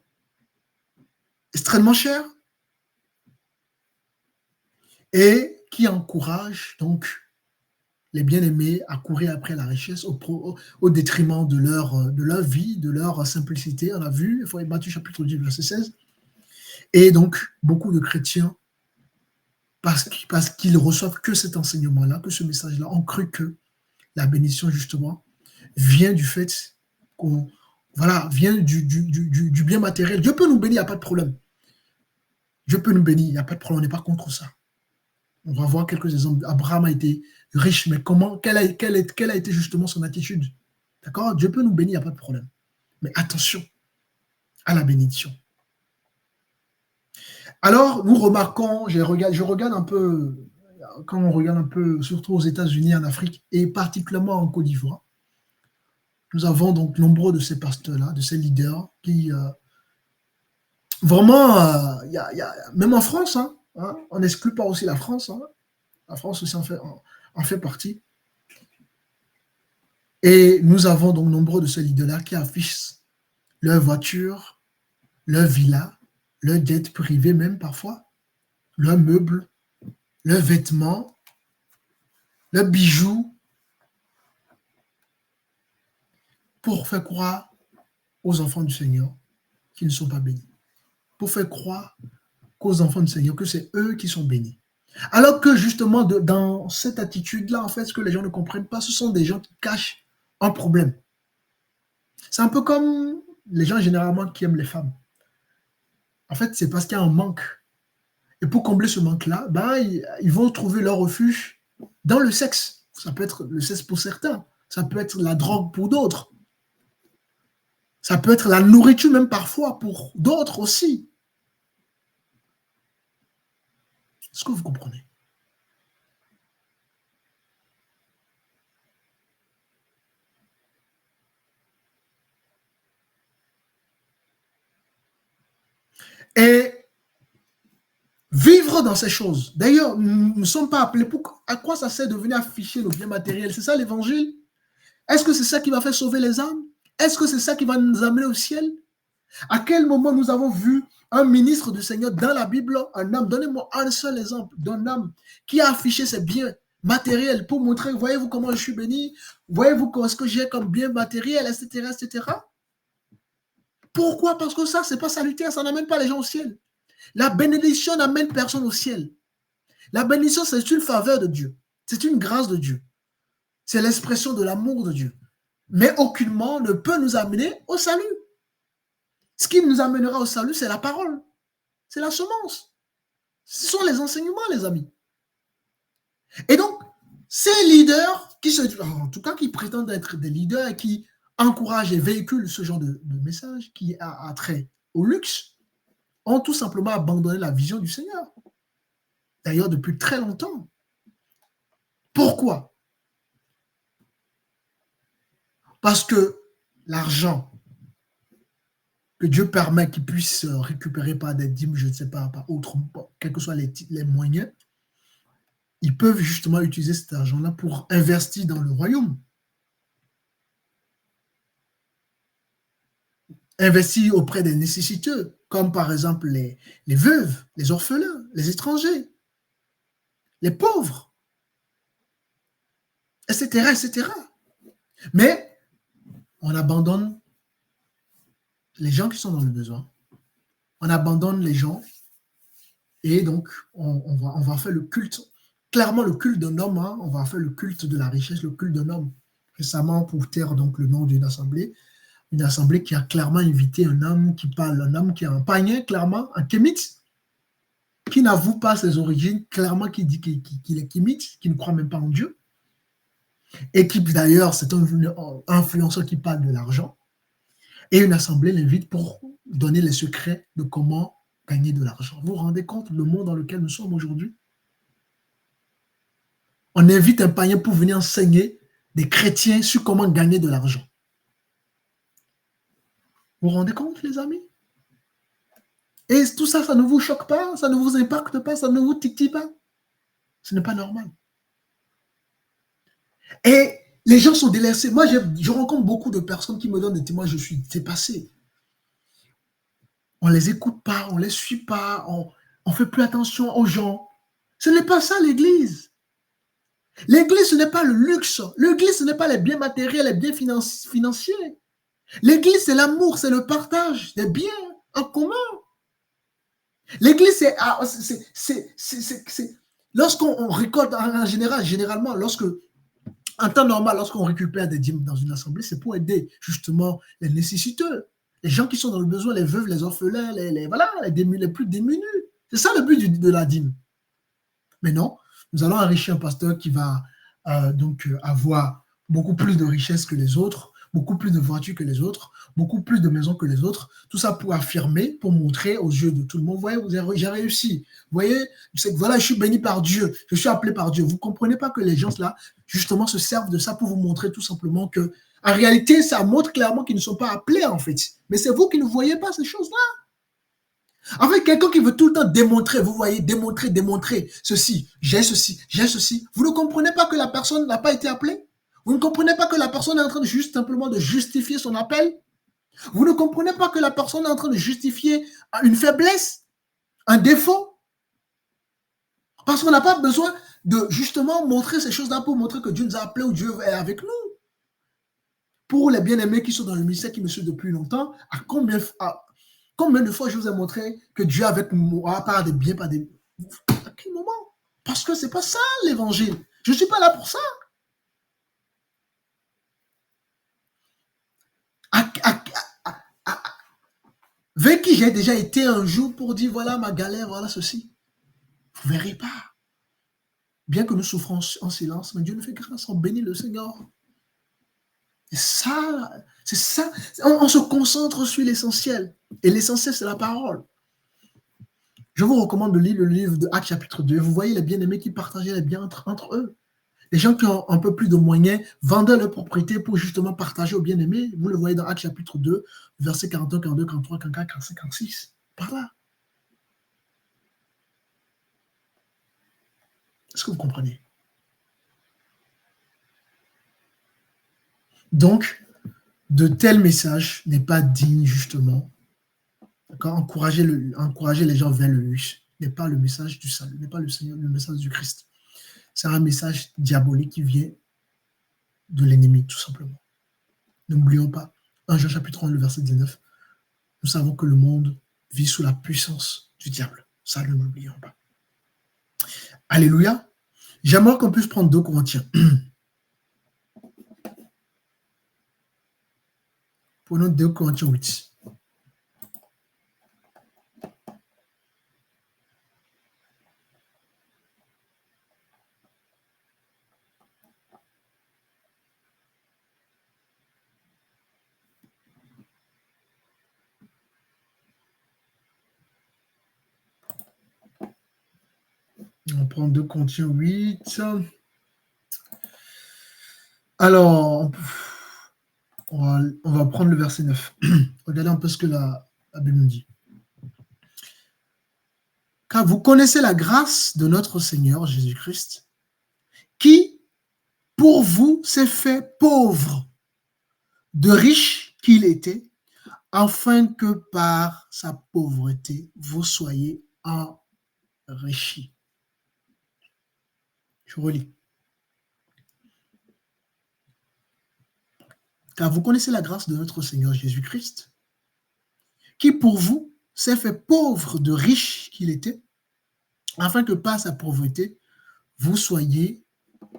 extrêmement cher, et qui encouragent donc les bien-aimés à courir après la richesse au détriment de leur vie, de leur simplicité. On a vu, il faut Matthieu chapitre 10, verset 16. Et donc, beaucoup de chrétiens, parce qu'ils reçoivent que cet enseignement-là, que ce message-là, ont cru que la bénédiction, justement, vient du fait vient du bien matériel. Dieu peut nous bénir, il n'y a pas de problème. Dieu peut nous bénir, il n'y a pas de problème, on n'est pas contre ça. On va voir quelques exemples. Abraham a été riche, mais quelle a été justement son attitude? D'accord? Dieu peut nous bénir, il n'y a pas de problème. Mais attention à la bénédiction. Alors, nous remarquons, je regarde un peu, quand on regarde un peu, surtout aux États-Unis, en Afrique, et particulièrement en Côte d'Ivoire, nous avons donc nombreux de ces pasteurs-là, de ces leaders, qui vraiment, même en France, hein, on n'exclut pas aussi la France, hein, la France aussi en fait partie. Et nous avons donc nombreux de ces leaders-là qui affichent leur voiture, leur villa, leur dette privée même parfois, leurs meubles, leurs vêtements, leurs bijoux, pour faire croire aux enfants du Seigneur qu'ils ne sont pas bénis. Pour faire croire qu'aux enfants du Seigneur que c'est eux qui sont bénis. Alors que justement, dans cette attitude-là, en fait, ce que les gens ne comprennent pas, ce sont des gens qui cachent un problème. C'est un peu comme les gens généralement qui aiment les femmes. En fait, c'est parce qu'il y a un manque. Et pour combler ce manque-là, ils vont trouver leur refuge dans le sexe. Ça peut être le sexe pour certains. Ça peut être la drogue pour d'autres. Ça peut être la nourriture même parfois pour d'autres aussi. Est-ce que vous comprenez? Et vivre dans ces choses. D'ailleurs, nous ne sommes pas appelés. À quoi ça sert de venir afficher le bien matériel? C'est ça l'évangile? Est-ce que c'est ça qui va faire sauver les âmes? Est-ce que c'est ça qui va nous amener au ciel? À quel moment nous avons vu un ministre du Seigneur dans la Bible, un homme, donnez-moi un seul exemple d'un homme qui a affiché ses biens matériels pour montrer, voyez-vous comment je suis béni, voyez-vous ce que j'ai comme bien matériel, etc., etc. Pourquoi? Parce que ça, c'est pas salutaire, ça n'amène pas les gens au ciel. La bénédiction n'amène personne au ciel. La bénédiction, c'est une faveur de Dieu. C'est une grâce de Dieu. C'est l'expression de l'amour de Dieu. Mais aucunement ne peut nous amener au salut. Ce qui nous amènera au salut, c'est la parole. C'est la semence. Ce sont les enseignements, les amis. Et donc, ces leaders en tout cas, qui prétendent être des leaders et qui encouragent et véhiculent ce genre de message qui a trait au luxe, ont tout simplement abandonné la vision du Seigneur. D'ailleurs, depuis très longtemps. Pourquoi? Parce que l'argent que Dieu permet qu'il puisse récupérer par des dîmes, je ne sais pas, par autre, quels que soient les moyens, ils peuvent justement utiliser cet argent-là pour investir dans le royaume. Investir auprès des nécessiteux, comme par exemple les veuves, les orphelins, les étrangers, les pauvres. etc., etc. Mais on abandonne les gens qui sont dans le besoin. On abandonne les gens et donc on va faire le culte, clairement le culte d'un homme, hein, on va faire le culte de la richesse, le culte d'un homme. Récemment, pour taire donc le nom d'une assemblée, une assemblée qui a clairement invité un homme qui parle, un homme qui a un panier, clairement, un kémite, qui n'avoue pas ses origines, clairement qui dit qu'il est kémite, qui ne croit même pas en Dieu, et qui d'ailleurs, c'est un influenceur qui parle de l'argent, et une assemblée l'invite pour donner les secrets de comment gagner de l'argent. Vous vous rendez compte le monde dans lequel nous sommes aujourd'hui? On invite un païen pour venir enseigner des chrétiens sur comment gagner de l'argent. Vous vous rendez compte, les amis? Et tout ça, ça ne vous choque pas, ça ne vous impacte pas, ça ne vous titille pas. Ce n'est pas normal. Et les gens sont délaissés. Moi, je rencontre beaucoup de personnes qui me donnent des témoignages, je suis dépassé. On ne les écoute pas, on ne les suit pas, on ne fait plus attention aux gens. Ce n'est pas ça l'Église. L'Église, ce n'est pas le luxe. L'Église, ce n'est pas les biens matériels, les biens financiers. L'Église, c'est l'amour, c'est le partage des biens en commun. L'Église, c'est lorsqu'on récolte, généralement, en temps normal, lorsqu'on récupère des dîmes dans une assemblée, c'est pour aider justement les nécessiteux, les gens qui sont dans le besoin, les veuves, les orphelins, les plus démunis. C'est ça le but de la dîme. Mais non, nous allons enrichir un pasteur qui va avoir beaucoup plus de richesses que les autres, beaucoup plus de voitures que les autres, beaucoup plus de maisons que les autres. Tout ça pour affirmer, pour montrer aux yeux de tout le monde, vous voyez, j'ai réussi. Vous voyez, voilà, je suis béni par Dieu, je suis appelé par Dieu. Vous ne comprenez pas que les gens là, justement, se servent de ça pour vous montrer tout simplement que, en réalité, ça montre clairement qu'ils ne sont pas appelés en fait. Mais c'est vous qui ne voyez pas ces choses-là. En fait, quelqu'un qui veut tout le temps démontrer, vous voyez, démontrer ceci, j'ai ceci. Vous ne comprenez pas que la personne n'a pas été appelée? Vous ne comprenez pas que la personne est en train de simplement de justifier son appel? Vous ne comprenez pas que la personne est en train de justifier une faiblesse, un défaut? Parce qu'on n'a pas besoin de justement montrer ces choses-là pour montrer que Dieu nous a appelés ou Dieu est avec nous. Pour les bien-aimés qui sont dans le ministère, qui me suivent depuis longtemps, combien de fois je vous ai montré que Dieu est avec moi, pas des biens, pas des... À quel moment? Parce que c'est pas ça l'évangile. Je ne suis pas là pour ça. Avec qui j'ai déjà été un jour pour dire voilà ma galère, voilà ceci. Vous ne verrez pas. Bien que nous souffrons en silence, mais Dieu nous fait grâce, on bénit le Seigneur. Et ça, c'est ça. On se concentre sur l'essentiel. Et l'essentiel, c'est la parole. Je vous recommande de lire le livre de Actes chapitre 2. Vous voyez les bien-aimés qui partageaient les biens entre eux. Les gens qui ont un peu plus de moyens vendaient leurs propriétés pour justement partager aux bien-aimés. Vous le voyez dans Actes chapitre 2, versets 41, 42, 43, 44, 45, 46. Par là. Est-ce que vous comprenez? Donc, de tels messages n'est pas digne justement. Encourager les gens vers le luxe n'est pas le message du salut, n'est pas le message du Christ. C'est un message diabolique qui vient de l'ennemi, tout simplement. N'oublions pas, 1 Jean chapitre 1, le verset 19, nous savons que le monde vit sous la puissance du diable. Ça, ne l'oublions pas. Alléluia. J'aimerais qu'on puisse prendre 2 Corinthiens. Prenons 2 Corinthiens 8. On prend 2 Corinthiens 8. Alors, on va prendre le verset 9. Regardez un peu ce que la Bible nous dit. Car vous connaissez la grâce de notre Seigneur Jésus-Christ, qui, pour vous, s'est fait pauvre, de riche qu'il était, afin que par sa pauvreté, vous soyez enrichis. Je relis. Car vous connaissez la grâce de notre Seigneur Jésus-Christ, qui pour vous s'est fait pauvre de riche qu'il était, afin que par sa pauvreté, vous soyez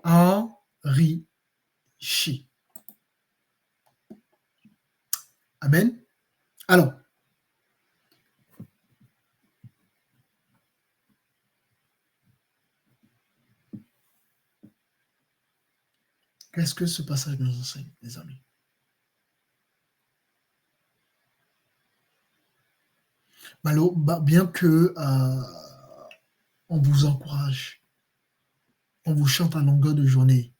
enrichis. Amen. Alors, qu'est-ce que ce passage nous enseigne, les amis? Alors, bien que on vous encourage, on vous chante à longueur de journée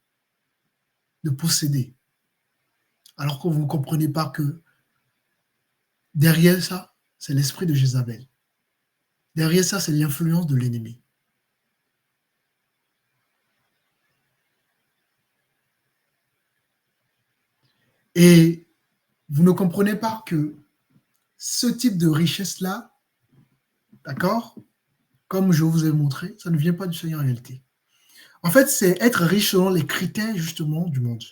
de posséder, alors que vous ne comprenez pas que derrière ça, c'est l'esprit de Jézabel. Derrière ça, c'est l'influence de l'ennemi. Et vous ne comprenez pas que ce type de richesse-là, d'accord, comme je vous ai montré, ça ne vient pas du Seigneur en réalité. En fait, c'est être riche selon les critères justement du monde.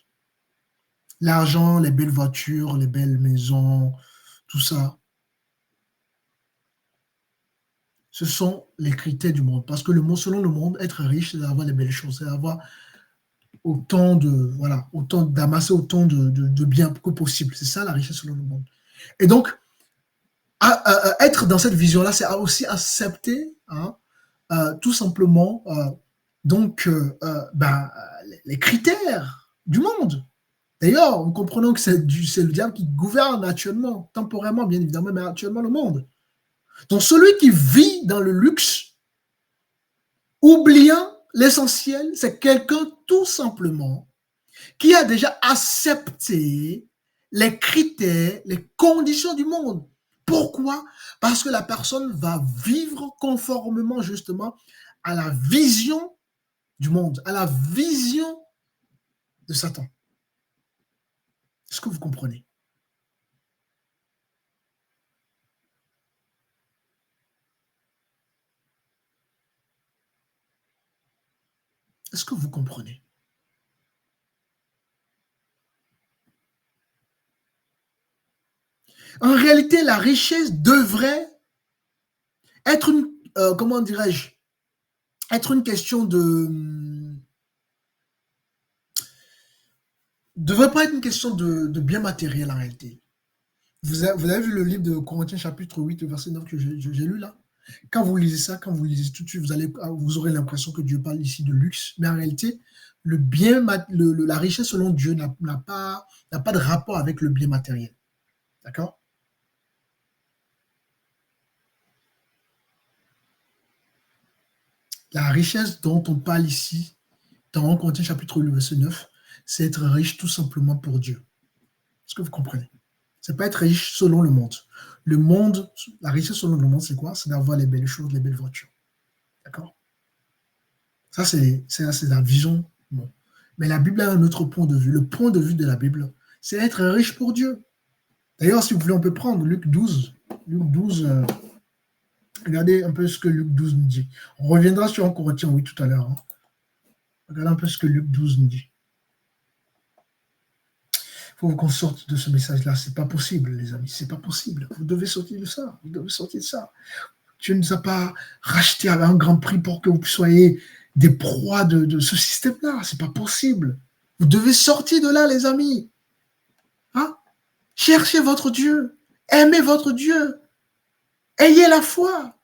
L'argent, les belles voitures, les belles maisons, tout ça, ce sont les critères du monde. Parce que selon le monde, être riche, c'est d'avoir les belles choses, c'est d'avoir d'amasser autant de biens que possible. C'est ça la richesse selon le monde. Et donc, être dans cette vision-là, c'est aussi accepter, tout simplement, les critères du monde. D'ailleurs, nous comprenons que c'est le diable qui gouverne actuellement, temporairement bien évidemment, mais actuellement le monde. Donc celui qui vit dans le luxe, oubliant l'essentiel, c'est quelqu'un tout simplement qui a déjà accepté les critères, les conditions du monde. Pourquoi? Parce que la personne va vivre conformément justement à la vision du monde, à la vision de Satan. Est-ce que vous comprenez? Est-ce que vous comprenez? En réalité, la richesse devrait être une, comment dirais-je, être une question devrait pas être une question de bien matériel en réalité. Vous avez vu le livre de Corinthiens chapitre 8, verset 9 que j'ai lu là? Quand vous lisez ça, quand vous lisez tout de suite, vous aurez l'impression que Dieu parle ici de luxe. Mais en réalité, la richesse selon Dieu n'a pas de rapport avec le bien matériel. D'accord? La richesse dont on parle ici, dans Corinthiens chapitre 8, verset 9, c'est être riche tout simplement pour Dieu. Est-ce que vous comprenez? C'est pas être riche selon le monde. Le monde, la richesse selon le monde, c'est quoi? C'est d'avoir les belles choses, les belles voitures. D'accord? Ça, c'est la vision. Bon. Mais la Bible a un autre point de vue. Le point de vue de la Bible, c'est être riche pour Dieu. D'ailleurs, si vous voulez, on peut prendre Luc 12. Luc 12, regardez un peu ce que Luc 12 nous dit. On reviendra sur 1 Corinthiens 8 tout à l'heure. Regardez un peu ce que Luc 12 nous dit. Il faut qu'on sorte de ce message-là. C'est pas possible, les amis. C'est pas possible. Vous devez sortir de ça. Vous devez sortir de ça. Dieu ne nous a pas racheté à un grand prix pour que vous soyez des proies de ce système-là. C'est pas possible. Vous devez sortir de là, les amis. Cherchez votre Dieu. Aimez votre Dieu. Ayez la foi.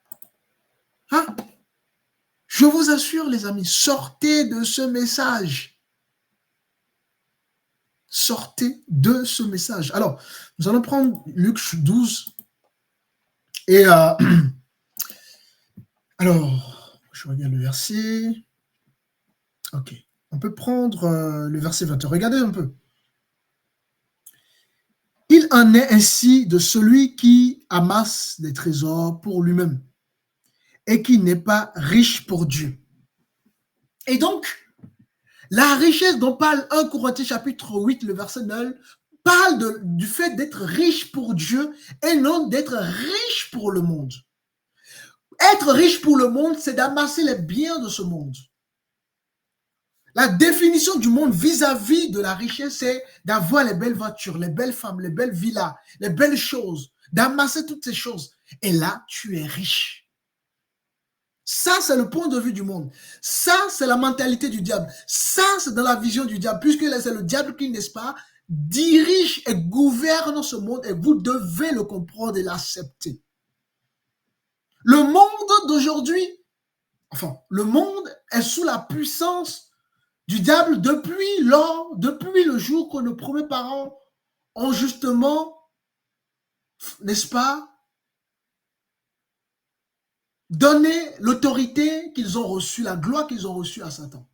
Je vous assure, les amis, sortez de ce message. Sortez de ce message. Alors, nous allons prendre Luc 12. Et alors, je regarde le verset. Ok. On peut prendre le verset 21. Regardez un peu. Il en est ainsi de celui qui amasse des trésors pour lui-même et qui n'est pas riche pour Dieu. Et donc, la richesse dont parle 1 Corinthiens chapitre 8, le verset 9, parle du fait d'être riche pour Dieu et non d'être riche pour le monde. Être riche pour le monde, c'est d'amasser les biens de ce monde. La définition du monde vis-à-vis de la richesse, c'est d'avoir les belles voitures, les belles femmes, les belles villas, les belles choses, d'amasser toutes ces choses. Et là, tu es riche. Ça, c'est le point de vue du monde. Ça, c'est la mentalité du diable. Ça, c'est dans la vision du diable, puisque c'est le diable qui, n'est-ce pas, dirige et gouverne ce monde et vous devez le comprendre et l'accepter. Le monde d'aujourd'hui, enfin, le monde est sous la puissance du diable depuis le jour que nos premiers parents ont justement, n'est-ce pas, donné l'autorité qu'ils ont reçue, la gloire qu'ils ont reçue à Satan.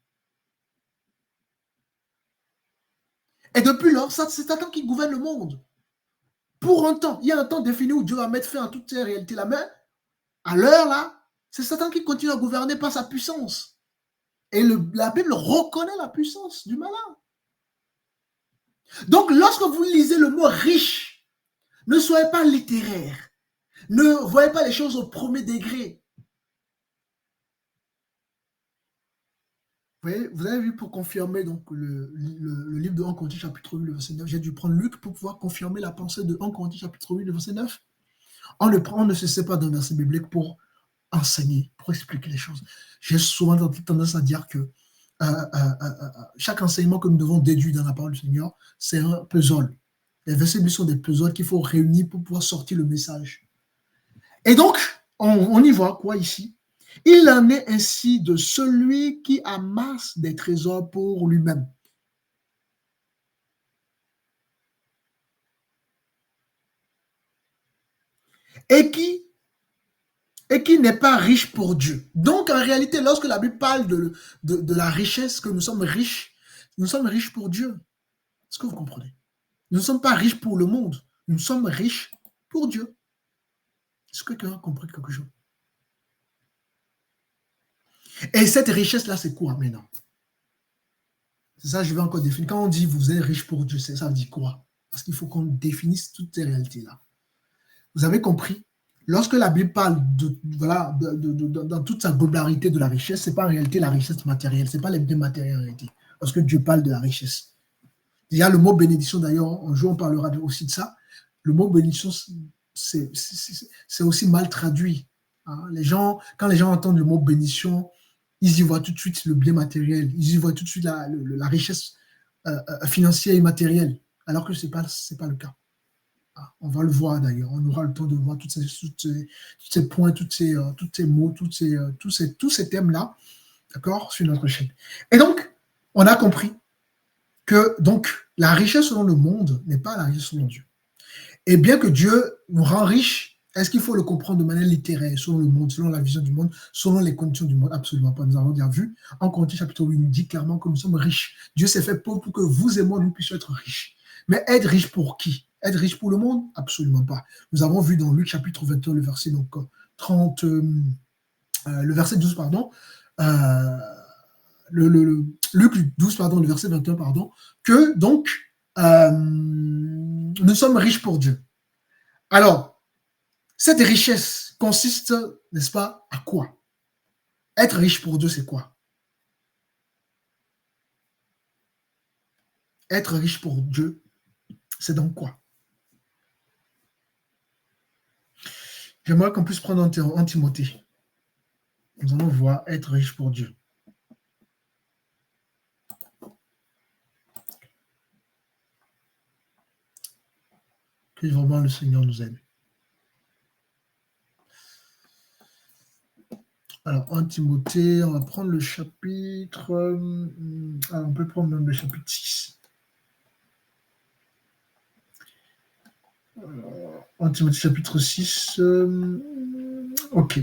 Et depuis lors, c'est Satan qui gouverne le monde. Pour un temps, il y a un temps défini où Dieu va mettre fin à toutes ces réalités-là, mais à l'heure là, c'est Satan qui continue à gouverner par sa puissance. Et la Bible reconnaît la puissance du malin. Donc, lorsque vous lisez le mot riche, ne soyez pas littéraire. Ne voyez pas les choses au premier degré. Vous avez vu pour confirmer donc, le livre de 1 Corinthiens chapitre 8, le verset 9. J'ai dû prendre Luc pour pouvoir confirmer la pensée de 1 Corinthiens chapitre 8, le verset 9. On ne se sait pas d'un verset biblique pour enseigner, pour expliquer les choses. J'ai souvent tendance à dire que chaque enseignement que nous devons déduire dans la parole du Seigneur, c'est un puzzle. Les versets bibliques sont des puzzles qu'il faut réunir pour pouvoir sortir le message. Et donc, on y voit quoi ici? Il en est ainsi de celui qui amasse des trésors pour lui-même. Et qui n'est pas riche pour Dieu. Donc, en réalité, lorsque la Bible parle de la richesse, que nous sommes riches pour Dieu. Est-ce que vous comprenez? Nous ne sommes pas riches pour le monde. Nous sommes riches pour Dieu. Est-ce que quelqu'un a compris quelque chose? Et cette richesse-là, c'est quoi maintenant? C'est ça que je vais encore définir. Quand on dit vous êtes riche pour Dieu, ça veut dire quoi? Parce qu'il faut qu'on définisse toutes ces réalités-là. Vous avez compris? Lorsque la Bible parle dans toute sa globalité de la richesse, ce n'est pas en réalité la richesse matérielle, ce n'est pas les biens matériels en réalité. Lorsque Dieu parle de la richesse. Il y a le mot bénédiction d'ailleurs, un jour on parlera aussi de ça. Le mot bénédiction, c'est aussi mal traduit. Hein. Quand les gens entendent le mot bénédiction, ils y voient tout de suite le bien matériel, ils y voient tout de suite la richesse financière et matérielle, alors que ce n'est pas le cas. On va le voir d'ailleurs, on aura le temps de voir tous ces points, tous ces mots, tous ces thèmes-là, d'accord, sur notre chaîne. Et donc, on a compris que donc, la richesse selon le monde n'est pas la richesse selon Dieu. Et bien que Dieu nous rend riches, est-ce qu'il faut le comprendre de manière littéraire, selon le monde, selon la vision du monde, selon les conditions du monde? Absolument pas. Nous avons bien vu, en Corinthiens chapitre 8, il nous dit clairement que nous sommes riches. Dieu s'est fait pauvre pour que vous et moi, nous puissions être riches. Mais être riche pour qui? Être riche pour le monde? Absolument pas. Nous avons vu dans Luc chapitre 21, le verset donc, 30, le verset 12, pardon, Luc 12, pardon, le verset 21, pardon, que donc, nous sommes riches pour Dieu. Alors, cette richesse consiste, n'est-ce pas, à quoi? Être riche pour Dieu, c'est quoi? Être riche pour Dieu, c'est donc quoi? J'aimerais qu'on puisse prendre en Timothée. Nous allons voir être riche pour Dieu. Que vraiment le Seigneur nous aide. Alors, en Timothée, on va prendre le chapitre... on peut prendre même le chapitre 6. En Timothée, chapitre 6. Ok.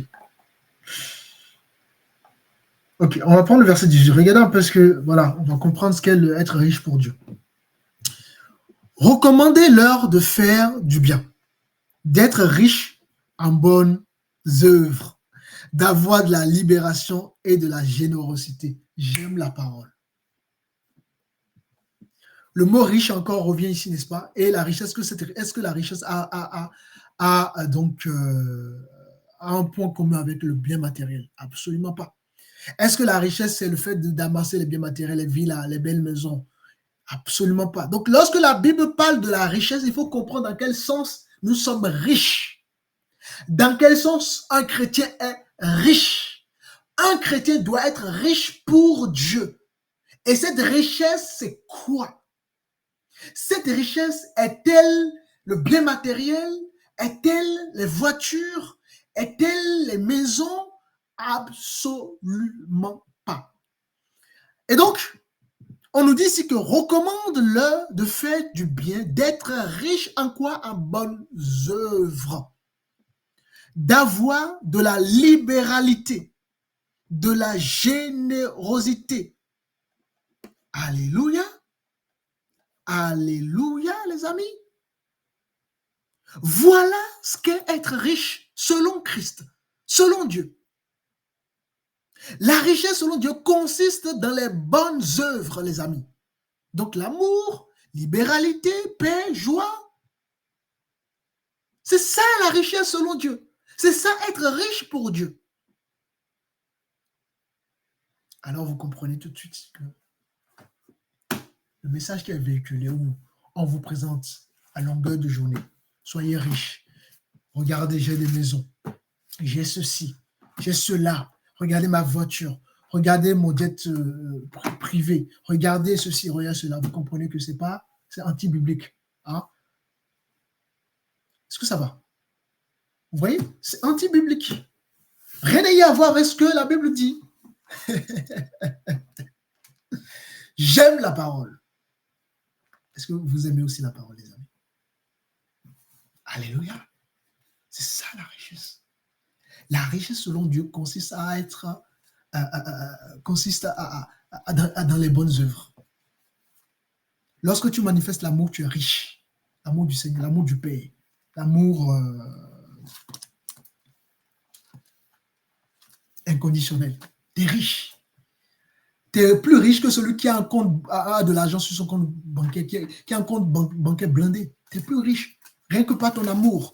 Ok, on va prendre le verset 18. Regardez parce que, voilà, on va comprendre ce qu'est être riche pour Dieu. Recommandez-leur de faire du bien, d'être riche en bonnes œuvres, d'avoir de la libération et de la générosité. J'aime la parole. Le mot riche encore revient ici, n'est-ce pas? Et la richesse, est-ce que la richesse a un point commun avec le bien matériel? Absolument pas. Est-ce que la richesse, c'est le fait d'amasser les biens matériels, les villas, les belles maisons? Absolument pas. Donc, lorsque la Bible parle de la richesse, il faut comprendre dans quel sens nous sommes riches. Dans quel sens un chrétien est riche. Un chrétien doit être riche pour Dieu. Et cette richesse, c'est quoi? Cette richesse est-elle le bien matériel? Est-elle les voitures? Est-elle les maisons? Absolument pas. Et donc, on nous dit ici que recommande-le de faire du bien, d'être riche en quoi? En bonnes œuvres. D'avoir de la libéralité, de la générosité. Alléluia. Alléluia, les amis. Voilà ce qu'est être riche selon Christ, selon Dieu. La richesse selon Dieu consiste dans les bonnes œuvres, les amis. Donc l'amour, libéralité, paix, joie. C'est ça la richesse selon Dieu. C'est ça être riche pour Dieu. Alors vous comprenez tout de suite que le message qui est véhiculé où on vous présente à longueur de journée, soyez riches. Regardez, j'ai des maisons, j'ai ceci, j'ai cela. Regardez ma voiture, regardez mon jet privé, regardez ceci, regardez cela. Vous comprenez que c'est anti-biblique. Hein? Est-ce que ça va? Vous voyez? C'est anti-biblique. Rien n'a à voir avec ce que la Bible dit. J'aime la parole. Est-ce que vous aimez aussi la parole, les amis? Alléluia. C'est ça la richesse. La richesse selon Dieu consiste à être, dans les bonnes œuvres. Lorsque tu manifestes l'amour, tu es riche. L'amour du Seigneur, l'amour du Père, l'amour inconditionnel. Tu es riche. Tu es plus riche que celui qui a de l'argent sur son compte bancaire, qui a un compte bancaire blindé. Tu es plus riche. Rien que par ton amour.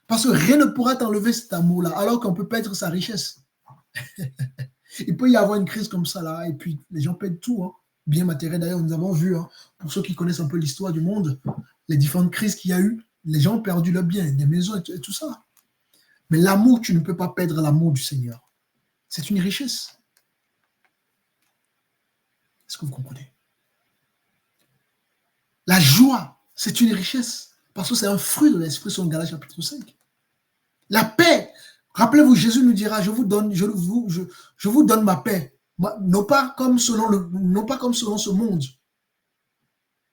Parce que rien ne pourra t'enlever cet amour-là, alors qu'on peut perdre sa richesse. Il peut y avoir une crise comme ça, là, et puis les gens perdent tout. Hein. Bien matériel, d'ailleurs, nous avons vu, hein, pour ceux qui connaissent un peu l'histoire du monde, les différentes crises qu'il y a eu, les gens ont perdu leurs biens, des maisons et tout ça. Mais l'amour, tu ne peux pas perdre l'amour du Seigneur. C'est une richesse. Est-ce que vous comprenez? La joie, c'est une richesse, parce que c'est un fruit de l'esprit selon Galates chapitre 5. La paix, rappelez-vous, Jésus nous dira, je vous donne ma paix, non pas comme selon ce monde.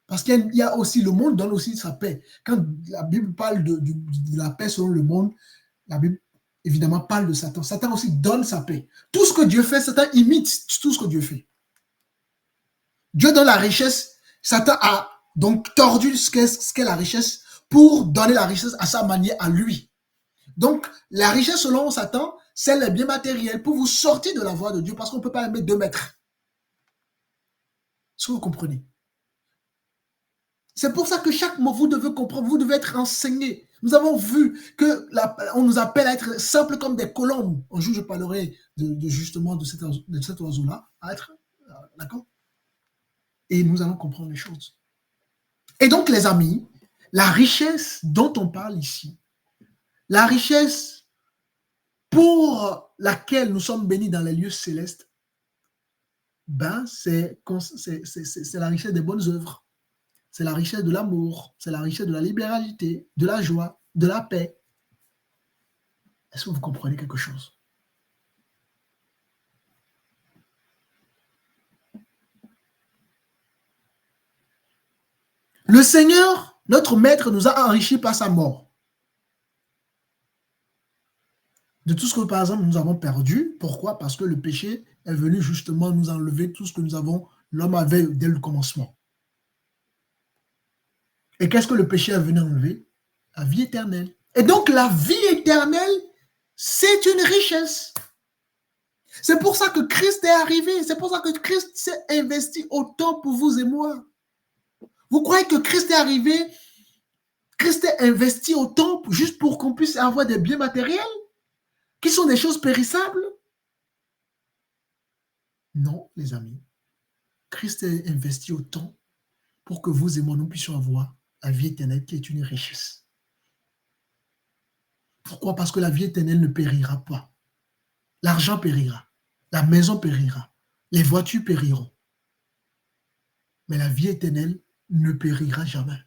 Parce qu'il y a aussi, le monde donne aussi sa paix. Quand la Bible parle de la paix selon le monde, la Bible évidemment parle de Satan. Satan aussi donne sa paix. Tout ce que Dieu fait, Satan imite tout ce que Dieu fait. Dieu donne la richesse, Satan a donc tordu ce qu'est la richesse pour donner la richesse à sa manière, à lui. Donc, la richesse selon Satan, c'est les biens matériels pour vous sortir de la voie de Dieu parce qu'on ne peut pas aimer 2 mètres. Est-ce que vous comprenez? C'est pour ça que chaque mot, vous devez comprendre, vous devez être enseigné. Nous avons vu qu'on nous appelle à être simples comme des colombes. Un jour, je parlerai justement de cet oiseau-là, à être, d'accord? Et nous allons comprendre les choses. Et donc, les amis, la richesse dont on parle ici, la richesse pour laquelle nous sommes bénis dans les lieux célestes, c'est la richesse des bonnes œuvres. C'est la richesse de l'amour. C'est la richesse de la libéralité, de la joie, de la paix. Est-ce que vous comprenez quelque chose? Le Seigneur, notre Maître, nous a enrichis par sa mort. De tout ce que, par exemple, nous avons perdu. Pourquoi? Parce que le péché est venu justement nous enlever tout ce que l'homme avait dès le commencement. Et qu'est-ce que le péché est venu enlever? La vie éternelle. Et donc, la vie éternelle, c'est une richesse. C'est pour ça que Christ est arrivé. C'est pour ça que Christ s'est investi autant pour vous et moi. Vous croyez que Christ est arrivé, Christ est investi autant juste pour qu'on puisse avoir des biens matériels qui sont des choses périssables? Non, les amis. Christ a investi autant pour que vous et moi, nous puissions avoir la vie éternelle qui est une richesse. Pourquoi? Parce que la vie éternelle ne périra pas. L'argent périra, la maison périra, les voitures périront. Mais la vie éternelle ne périra jamais.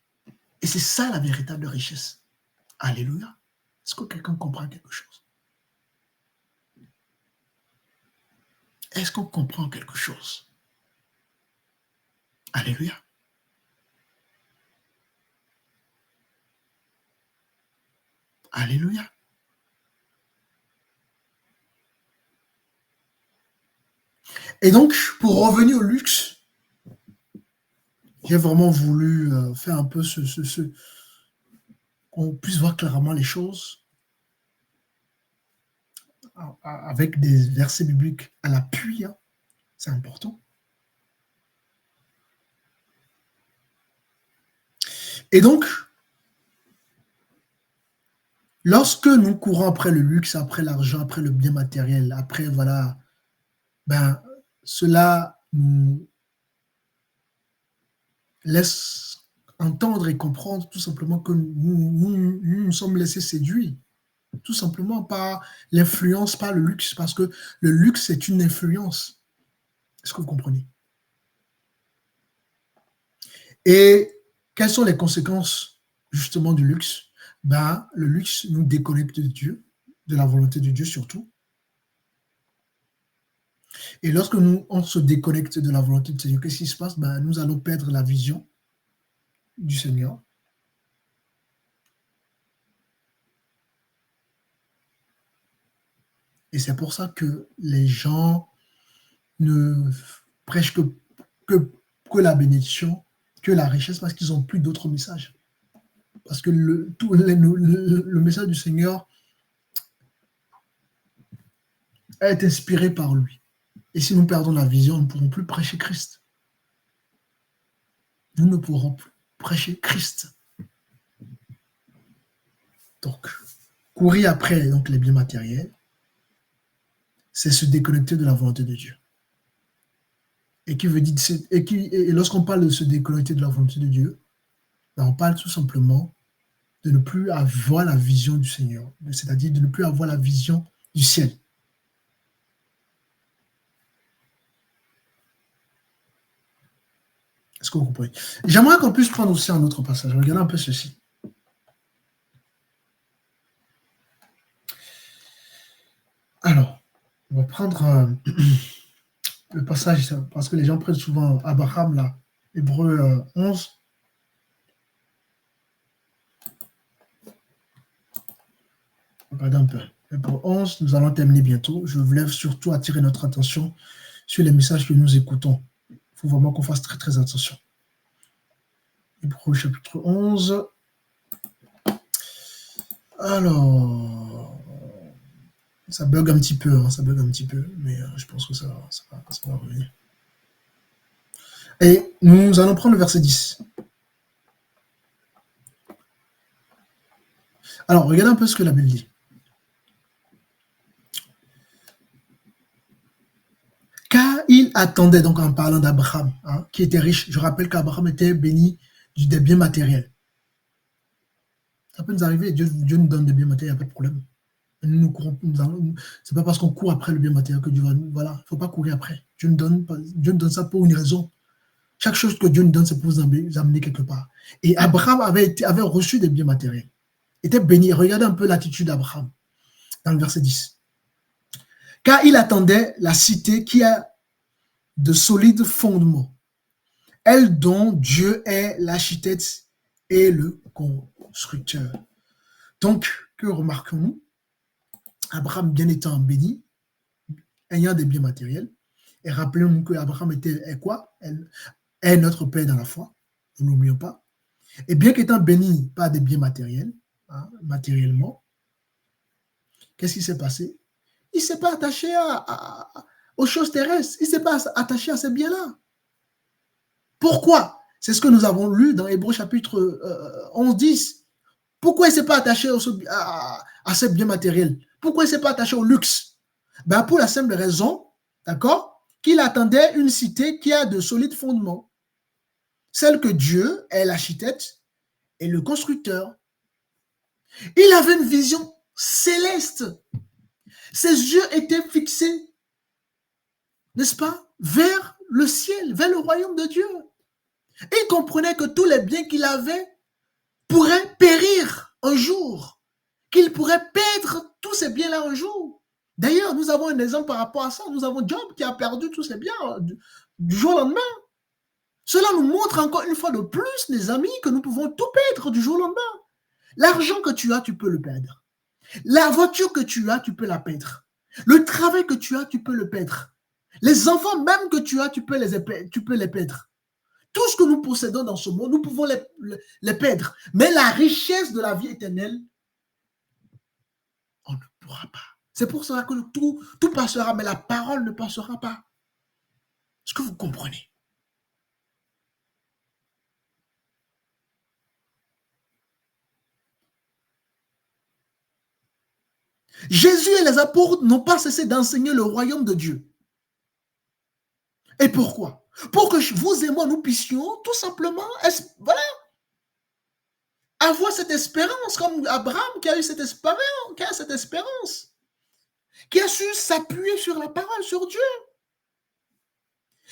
Et c'est ça la véritable richesse. Alléluia. Est-ce que quelqu'un comprend quelque chose? Est-ce qu'on comprend quelque chose? Alléluia. Alléluia. Et donc, pour revenir au luxe, j'ai vraiment voulu faire un peu qu'on puisse voir clairement les choses avec des versets bibliques à l'appui. Hein. C'est important. Et donc, lorsque nous courons après le luxe, après l'argent, après le bien matériel, après, voilà, ben, cela nous laisse entendre et comprendre tout simplement que nous sommes laissés séduire, tout simplement par l'influence, par le luxe, parce que le luxe, c'est une influence. Est-ce que vous comprenez? Et quelles sont les conséquences, justement, du luxe? Ben, le luxe nous déconnecte de Dieu, de la volonté de Dieu surtout. Et lorsque on se déconnecte de la volonté de Dieu, qu'est-ce qui se passe? Ben, nous allons perdre la vision du Seigneur. Et c'est pour ça que les gens ne prêchent que la bénédiction, que la richesse, parce qu'ils n'ont plus d'autres messages. Parce que le message du Seigneur est inspiré par lui. Et si nous perdons la vision, nous ne pourrons plus prêcher Christ. Nous ne pourrons plus prêcher Christ. Donc, courir après donc, les biens matériels, c'est se déconnecter de la volonté de Dieu. Et lorsqu'on parle de se déconnecter de la volonté de Dieu, ben on parle tout simplement de ne plus avoir la vision du Seigneur, c'est-à-dire de ne plus avoir la vision du ciel. Est-ce que vous comprenez? J'aimerais qu'on puisse prendre aussi un autre passage. Regardez un peu ceci. Alors, on va prendre le passage, parce que les gens prennent souvent Abraham, là, Hébreux 11. Regardez un peu. Hébreux 11, nous allons terminer bientôt. Je voulais surtout attirer notre attention sur les messages que nous écoutons. Il faut vraiment qu'on fasse très, très attention. Hébreux chapitre 11. Alors, ça bug un petit peu, mais je pense que ça va revenir. Et nous allons prendre le verset 10. Alors, regardez un peu ce que la Bible dit. Car il attendait, donc en parlant d'Abraham, qui était riche. Je rappelle qu'Abraham était béni des biens matériels. Ça peut nous arriver, Dieu nous donne des biens matériels, il n'y a pas de problème. C'est pas parce qu'on court après le bien matériel que Dieu va... Voilà, il ne faut pas courir après. Dieu nous donne ça pour une raison. Chaque chose que Dieu nous donne, c'est pour vous amener quelque part. Et Abraham avait reçu des biens matériels. Il était béni. Regardez un peu l'attitude d'Abraham dans le verset 10. Car il attendait la cité qui a de solides fondements, elle dont Dieu est l'architecte et le constructeur. Donc, que remarquons-nous? Abraham, bien étant béni, ayant des biens matériels, et rappelons-nous qu'Abraham est quoi? Est notre Père dans la foi, nous n'oublions pas. Et bien qu'étant béni par des biens matériels, matériellement, qu'est-ce qui s'est passé? Il ne s'est pas attaché aux choses terrestres, il ne s'est pas attaché à ces biens-là. Pourquoi? C'est ce que nous avons lu dans Hébreux chapitre 11, 10. Pourquoi il ne s'est pas attaché à ces biens matériels? Pourquoi il ne s'est pas attaché au luxe? Ben pour la simple raison, d'accord, qu'il attendait une cité qui a de solides fondements, celle que Dieu est l'architecte et le constructeur. Il avait une vision céleste. Ses yeux étaient fixés, n'est-ce pas, vers le ciel, vers le royaume de Dieu. Il comprenait que tous les biens qu'il avait pourraient périr un jour, qu'il pourrait perdre tous ces biens-là un jour. D'ailleurs, nous avons un exemple par rapport à ça. Nous avons Job qui a perdu tous ses biens du jour au lendemain. Cela nous montre encore une fois de plus, les amis, que nous pouvons tout perdre du jour au lendemain. L'argent que tu as, tu peux le perdre. La voiture que tu as, tu peux la perdre. Le travail que tu as, tu peux le perdre. Les enfants même que tu as, tu peux les perdre. Tout ce que nous possédons dans ce monde, nous pouvons les perdre. Mais la richesse de la vie éternelle, on ne pourra pas. C'est pour cela que tout passera, mais la parole ne passera pas. Est-ce que vous comprenez? Jésus et les apôtres n'ont pas cessé d'enseigner le royaume de Dieu. Et pourquoi? Pour que vous et moi, nous puissions tout simplement, voilà, avoir cette espérance, comme Abraham qui a eu cette espérance, qui a su s'appuyer sur la parole, sur Dieu,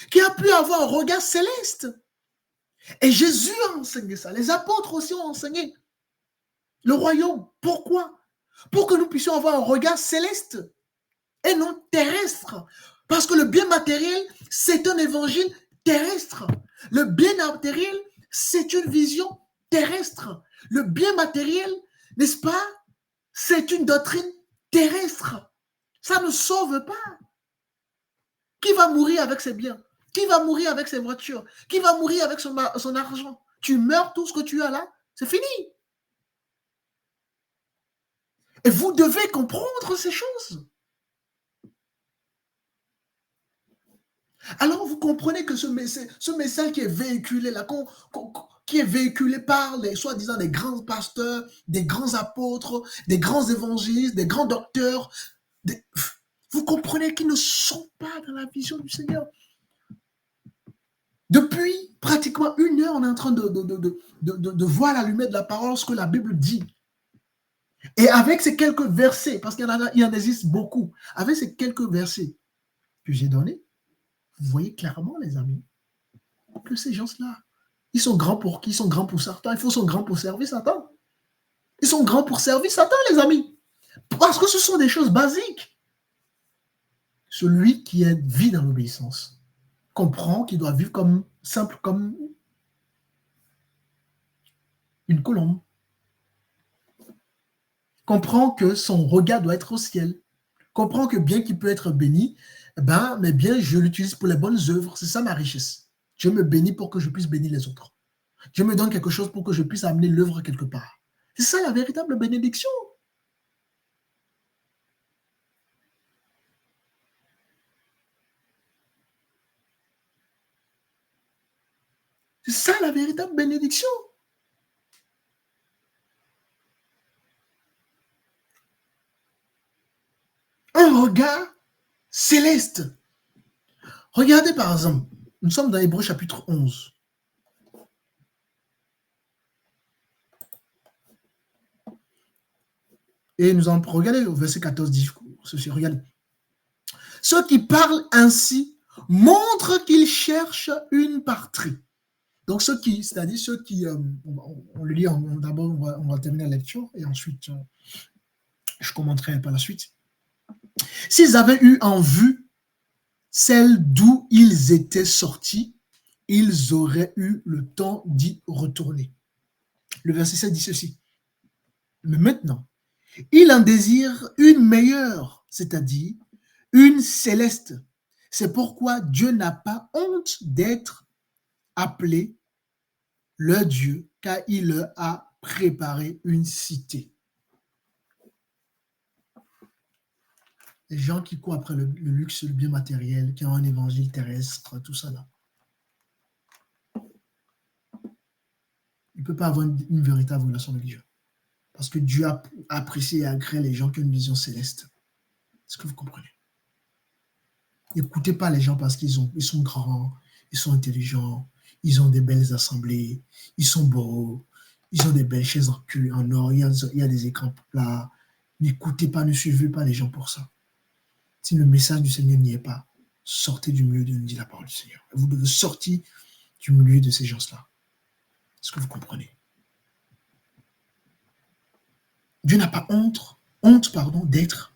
qui a pu avoir un regard céleste. Et Jésus a enseigné ça. Les apôtres aussi ont enseigné le royaume. Pourquoi? Pour que nous puissions avoir un regard céleste et non terrestre. Parce que le bien matériel, c'est un évangile terrestre. Le bien matériel, c'est une vision terrestre. Le bien matériel, n'est-ce pas, c'est une doctrine terrestre. Ça ne sauve pas. Qui va mourir avec ses biens? Qui va mourir avec ses voitures? Qui va mourir avec son argent? Tu meurs, tout ce que tu as là, c'est fini. Et vous devez comprendre ces choses. Alors vous comprenez que ce message qui est véhiculé là, qui est véhiculé par les soi-disant des grands pasteurs, des grands apôtres, des grands évangélistes, des grands docteurs, vous comprenez qu'ils ne sont pas dans la vision du Seigneur. Depuis pratiquement 1 heure, on est en train de voir la lumière de la parole, ce que la Bible dit. Et avec ces quelques versets, parce qu'il y en existe beaucoup, avec ces quelques versets que j'ai donnés, vous voyez clairement, les amis, que ces gens-là, ils sont grands pour qui? Ils sont grands pour Satan. Ils sont grands pour servir Satan. Ils sont grands pour servir Satan, les amis. Parce que ce sont des choses basiques. Celui qui vit dans l'obéissance comprend qu'il doit vivre simple comme une colombe. Comprend que son regard doit être au ciel. Comprend que bien qu'il peut être béni, mais bien je l'utilise pour les bonnes œuvres. C'est ça ma richesse. Dieu me bénit pour que je puisse bénir les autres. Dieu me donne quelque chose pour que je puisse amener l'œuvre quelque part. C'est ça la véritable bénédiction. C'est ça la véritable bénédiction. Un regard céleste. Regardez par exemple, nous sommes dans Hébreux chapitre 11. Et nous allons regarder au verset 14, ceci, regardez. Ceux qui parlent ainsi montrent qu'ils cherchent une patrie. Donc c'est-à-dire ceux qui, on le lit d'abord, on va terminer la lecture et ensuite je commenterai par la suite. S'ils avaient eu en vue celle d'où ils étaient sortis, ils auraient eu le temps d'y retourner. Le verset 7 dit ceci. Mais maintenant, ils en désirent une meilleure, c'est-à-dire une céleste. C'est pourquoi Dieu n'a pas honte d'être appelé leur Dieu, car il leur a préparé une cité. Les gens qui courent après le luxe, le bien matériel, qui ont un évangile terrestre, tout ça là. Il ne peut pas avoir une véritable relation avec Dieu. Parce que Dieu a apprécié et agréé les gens qui ont une vision céleste. Est-ce que vous comprenez? N'écoutez pas les gens parce ils sont grands, ils sont intelligents, ils ont des belles assemblées, ils sont beaux, ils ont des belles chaises en or, il y a des écrans plats. N'écoutez pas, ne suivez pas les gens pour ça. Si le message du Seigneur n'y est pas, sortez du milieu de nous, dit la parole du Seigneur. Vous devez sortir du milieu de ces gens-là. Est-ce que vous comprenez? Dieu n'a pas honte d'être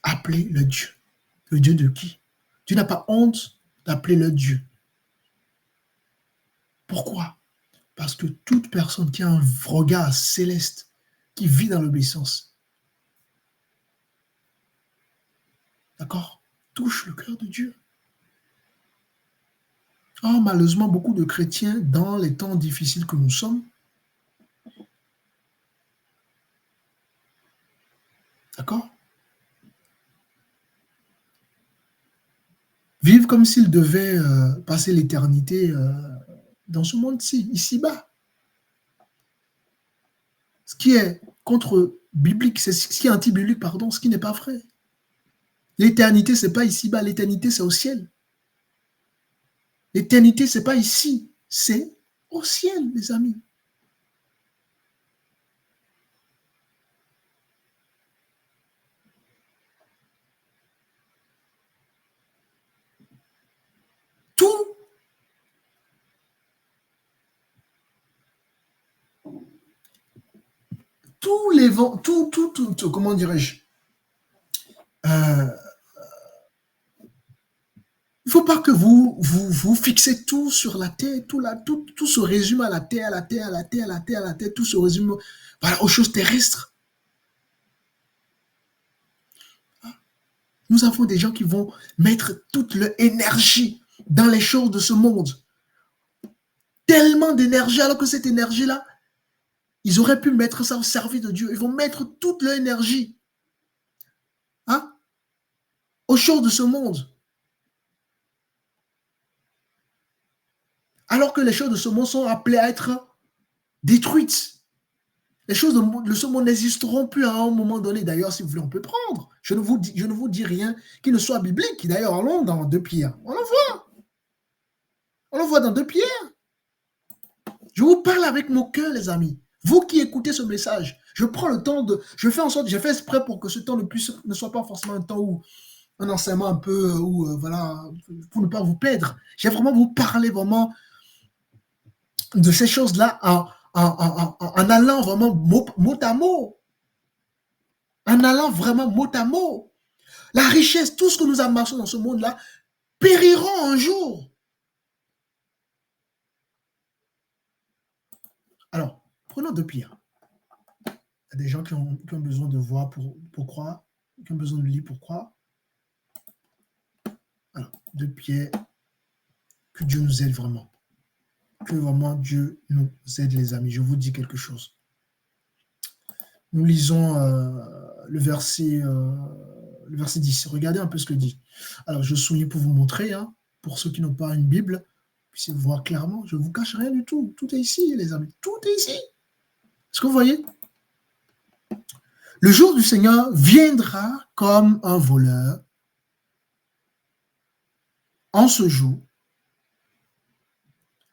appelé le Dieu. Le Dieu de qui? Dieu n'a pas honte d'appeler le Dieu. Pourquoi? Parce que toute personne qui a un regard céleste, qui vit dans l'obéissance, d'accord, touche le cœur de Dieu. Oh, malheureusement, beaucoup de chrétiens, dans les temps difficiles que nous sommes, d'accord, vivent comme s'ils devaient passer l'éternité dans ce monde-ci, ici-bas. Ce qui est contre-biblique, c'est ce qui est anti-biblique, pardon, ce qui n'est pas vrai. L'éternité, ce n'est pas ici-bas, l'éternité, c'est au ciel. L'éternité, ce n'est pas ici, c'est au ciel, les amis. Tous les vents, comment dirais-je, il ne faut pas que vous fixez tout sur la terre, tout se résume à la terre, tout se résume aux choses terrestres. Nous avons des gens qui vont mettre toute leur énergie dans les choses de ce monde. Tellement d'énergie, alors que cette énergie-là, ils auraient pu mettre ça au service de Dieu. Ils vont mettre toute leur énergie aux choses de ce monde. Alors que les choses de ce monde sont appelées à être détruites. Les choses de ce monde n'existeront plus à un moment donné. D'ailleurs, si vous voulez, on peut prendre. Je ne vous dis rien qui ne soit biblique. D'ailleurs, allons dans 2 Pierre. On le voit. On le voit dans 2 Pierre. Je vous parle avec mon cœur, les amis. Vous qui écoutez ce message, je prends le temps je fais exprès pour que ce temps ne soit pas forcément un temps où un enseignement un peu, voilà, pour ne pas vous perdre. J'ai vraiment vous parler vraiment de ces choses-là en allant vraiment mot à mot. En allant vraiment mot à mot. La richesse, tout ce que nous amassons dans ce monde-là, périront un jour. Alors, prenons 2 Pierre. Il y a des gens qui ont besoin de voir pour croire, qui ont besoin de lire pour croire. Alors, 2 Pierre, que Dieu nous aide vraiment. Que vraiment Dieu nous aide, les amis. Je vous dis quelque chose. Nous lisons le verset 10. Regardez un peu ce que dit. Alors, je souligne pour vous montrer, pour ceux qui n'ont pas une Bible, puissiez voir clairement. Je ne vous cache rien du tout. Tout est ici, les amis. Tout est ici. Est-ce que vous voyez? Le jour du Seigneur viendra comme un voleur. En ce jour,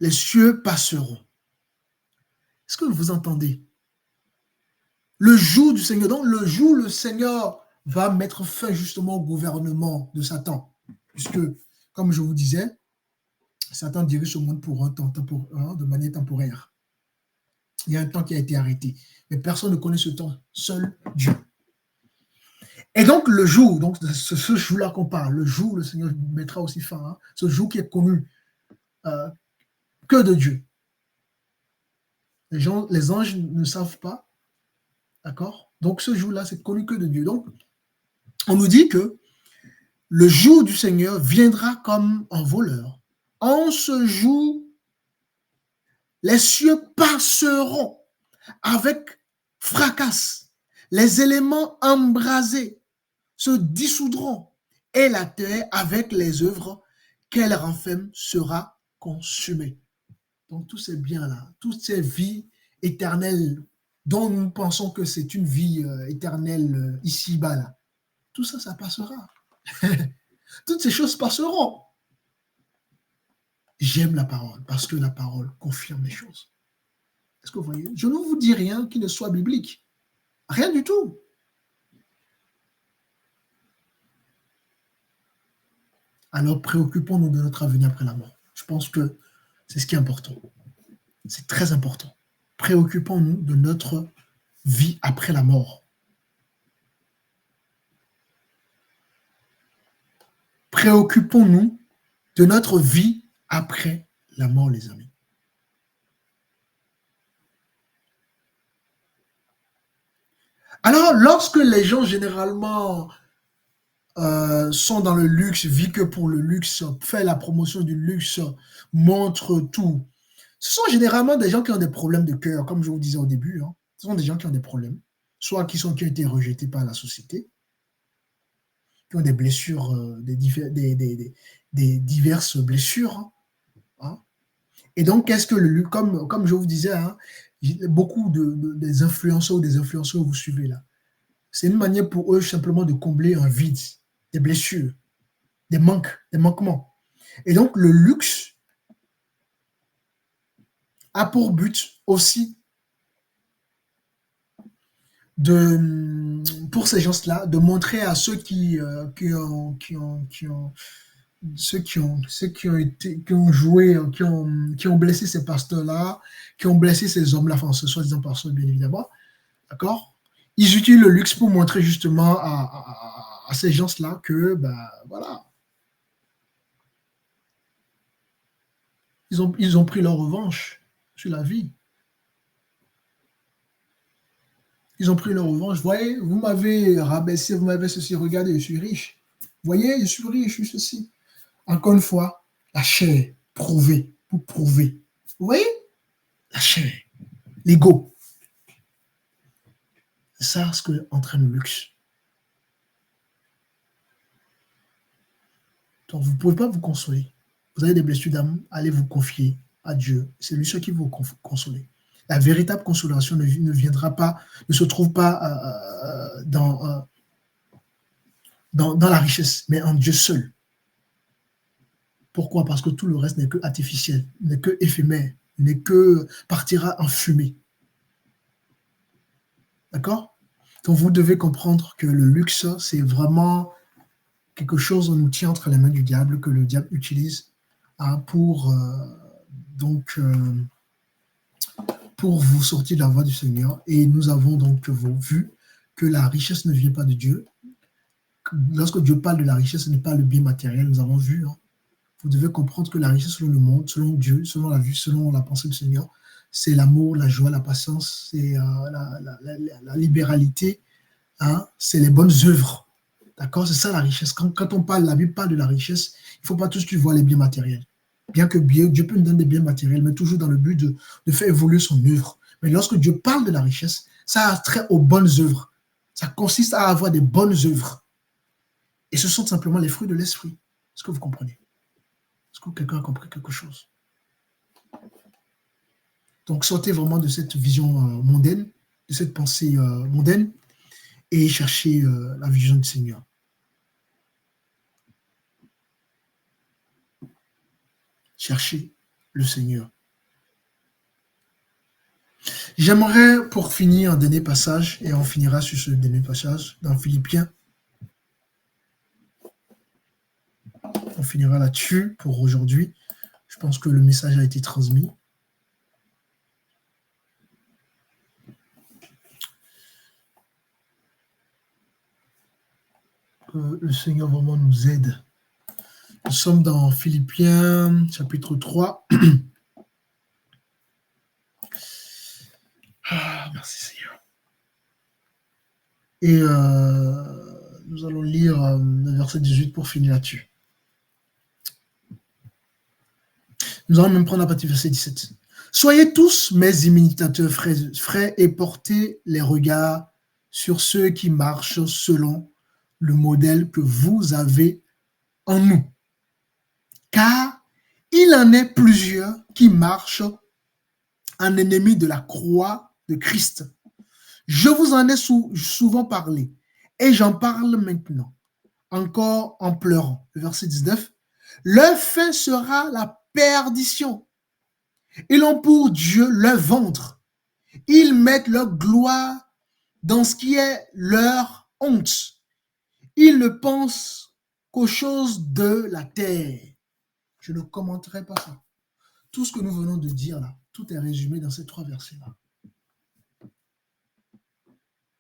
les cieux passeront. Est-ce que vous entendez? Le jour du Seigneur, donc le jour où le Seigneur va mettre fin justement au gouvernement de Satan. Puisque, comme je vous disais, Satan dirige ce monde pour un temps de manière temporaire. Il y a un temps qui a été arrêté. Mais personne ne connaît ce temps, seul Dieu. Et donc le jour, donc ce jour-là qu'on parle, le jour où le Seigneur mettra aussi fin, ce jour qui est connu que de Dieu. Les anges ne savent pas, d'accord? Donc ce jour-là, c'est connu que de Dieu. Donc, on nous dit que le jour du Seigneur viendra comme un voleur. En ce jour, les cieux passeront avec fracas. Les éléments embrasés se dissoudront et la terre, avec les œuvres qu'elle renferme, sera consumée. Donc, tous ces biens-là, toutes ces vies éternelles dont nous pensons que c'est une vie éternelle ici-bas, là, tout ça, ça passera. toutes ces choses passeront. J'aime la parole parce que la parole confirme les choses. Est-ce que vous voyez? Je ne vous dis rien qui ne soit biblique. Rien du tout. Alors préoccupons-nous de notre avenir après la mort. Je pense que c'est ce qui est important. C'est très important. Préoccupons-nous de notre vie après la mort. Préoccupons-nous de notre vie après la mort, les amis. Alors, lorsque les gens généralement sont dans le luxe, vivent que pour le luxe, fait la promotion du luxe, montrent tout, ce sont généralement des gens qui ont des problèmes de cœur, comme je vous disais au début. Hein. Ce sont des gens qui ont des problèmes, soit qui ont été rejetés par la société, qui ont des blessures, des diverses blessures. Hein. Et donc, qu'est-ce que le luxe, comme je vous disais, hein, beaucoup des influenceurs ou des influenceurs que vous suivez là, c'est une manière pour eux simplement de combler un vide, des blessures, des manques, des manquements. Et donc, le luxe a pour but aussi pour ces gens-là, de montrer à ceux qui ont joué, qui ont blessé ces pasteurs-là, qui ont blessé ces hommes-là, enfin, ce soi-disant pasteurs, bien évidemment, d'accord? Ils utilisent le luxe pour montrer justement à ces gens-là que, voilà, ils ont pris leur revanche sur la vie. Ils ont pris leur revanche. Voyez, vous m'avez rabaissé, vous m'avez ceci, regardez, je suis riche. Voyez, je suis riche, je suis ceci. Encore une fois, la chair, prouver, pour prouver. Vous voyez? La chair, l'ego. C'est ça ce que entraîne le luxe. Donc, vous ne pouvez pas vous consoler. Vous avez des blessures d'âme, allez vous confier à Dieu. C'est lui seul qui va vous consoler. La véritable consolation ne viendra pas, ne se trouve pas dans la richesse, mais en Dieu seul. Pourquoi? Parce que tout le reste n'est que artificiel, n'est que éphémère, n'est que partira en fumée. D'accord? Donc vous devez comprendre que le luxe, c'est vraiment quelque chose, on nous tient entre les mains du diable, que le diable utilise pour vous sortir de la voie du Seigneur. Et nous avons donc vu que la richesse ne vient pas de Dieu. Lorsque Dieu parle de la richesse, ce n'est pas le bien matériel, nous avons vu. Hein. Vous devez comprendre que la richesse selon le monde, selon Dieu, selon la vue, selon la pensée du Seigneur, c'est l'amour, la joie, la patience, c'est la libéralité, hein, c'est les bonnes œuvres. D'accord? C'est ça la richesse. Quand on parle, la Bible parle de la richesse, il ne faut pas tout de suite voir les biens matériels. Bien que Dieu peut nous donner des biens matériels, mais toujours dans le but de faire évoluer son œuvre. Mais lorsque Dieu parle de la richesse, ça a trait aux bonnes œuvres. Ça consiste à avoir des bonnes œuvres. Et ce sont simplement les fruits de l'esprit. Est-ce que vous comprenez? Est-ce que quelqu'un a compris quelque chose? Donc, sortez vraiment de cette vision mondaine, de cette pensée mondaine, et cherchez la vision du Seigneur. Cherchez le Seigneur. J'aimerais, pour finir, un dernier passage, et on finira sur ce dernier passage, dans Philippiens. On finira là-dessus pour aujourd'hui. Je pense que le message a été transmis. Que le Seigneur vraiment nous aide. Nous sommes dans Philippiens, chapitre 3. Merci Seigneur. Et nous allons lire le verset 18 pour finir là-dessus. Nous allons même prendre la partie verset 17. Soyez tous mes imitateurs frères et portez les regards sur ceux qui marchent selon le modèle que vous avez en nous. Car il en est plusieurs qui marchent en ennemis de la croix de Christ. Je vous en ai souvent parlé et j'en parle maintenant, encore en pleurant. Le verset 19. Leur fin sera la perdition. Ils ont pour Dieu leur ventre. Ils mettent leur gloire dans ce qui est leur honte. Ils ne pensent qu'aux choses de la terre. Je ne commenterai pas ça. Tout ce que nous venons de dire là, tout est résumé dans ces 3 versets-là.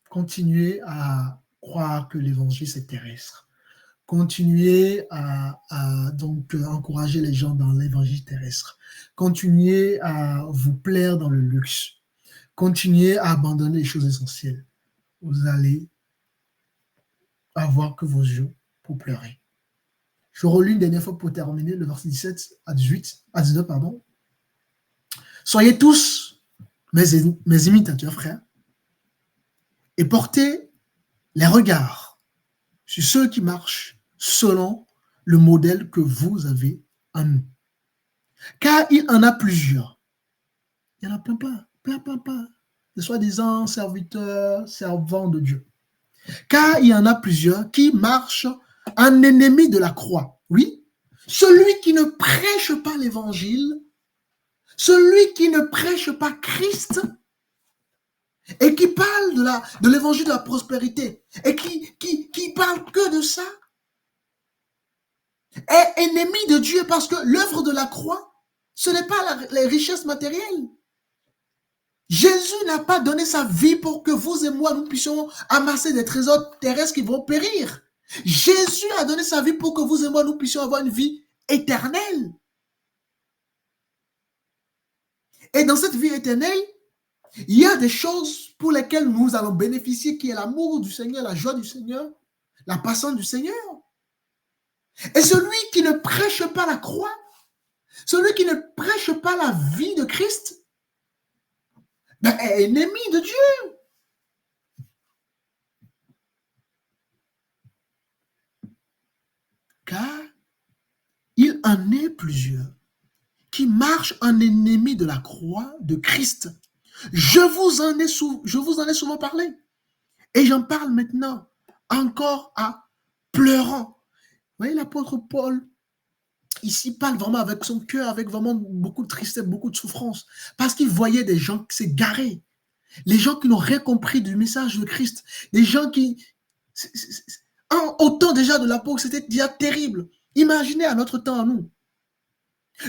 Continuez à croire que l'évangile c'est terrestre. Continuez à donc encourager les gens dans l'évangile terrestre. Continuez à vous plaire dans le luxe. Continuez à abandonner les choses essentielles. Vous allez avoir que vos yeux pour pleurer. Je relis une dernière fois pour terminer le verset 17 à 19, pardon. Soyez tous mes imitateurs, frères, et portez les regards sur ceux qui marchent selon le modèle que vous avez en nous. Car il en a plusieurs. Il y en a plein. De soi-disant serviteurs, servants de Dieu. Car il y en a plusieurs qui marchent en ennemi de la croix. Oui, celui qui ne prêche pas l'évangile, celui qui ne prêche pas Christ, et qui parle de l'évangile de la prospérité, et qui parle que de ça, est ennemi de Dieu, parce que l'œuvre de la croix, ce n'est pas les richesses matérielles. Jésus n'a pas donné sa vie pour que vous et moi, nous puissions amasser des trésors terrestres qui vont périr. Jésus a donné sa vie pour que vous et moi, nous puissions avoir une vie éternelle. Et dans cette vie éternelle, il y a des choses pour lesquelles nous allons bénéficier, qui est l'amour du Seigneur, la joie du Seigneur, la patience du Seigneur. Et celui qui ne prêche pas la croix, celui qui ne prêche pas la vie de Christ, est ennemi de Dieu. Car il en est plusieurs qui marchent en ennemi de la croix de Christ. Je vous en ai souvent parlé. Et j'en parle maintenant encore à pleurant. Vous voyez, l'apôtre Paul, ici, parle vraiment avec son cœur, avec vraiment beaucoup de tristesse, beaucoup de souffrance. Parce qu'il voyait des gens qui s'égaraient. Les gens qui n'ont rien compris du message de Christ. Des gens qui... Au temps déjà de l'apôtre, c'était déjà terrible. Imaginez à notre temps, à nous.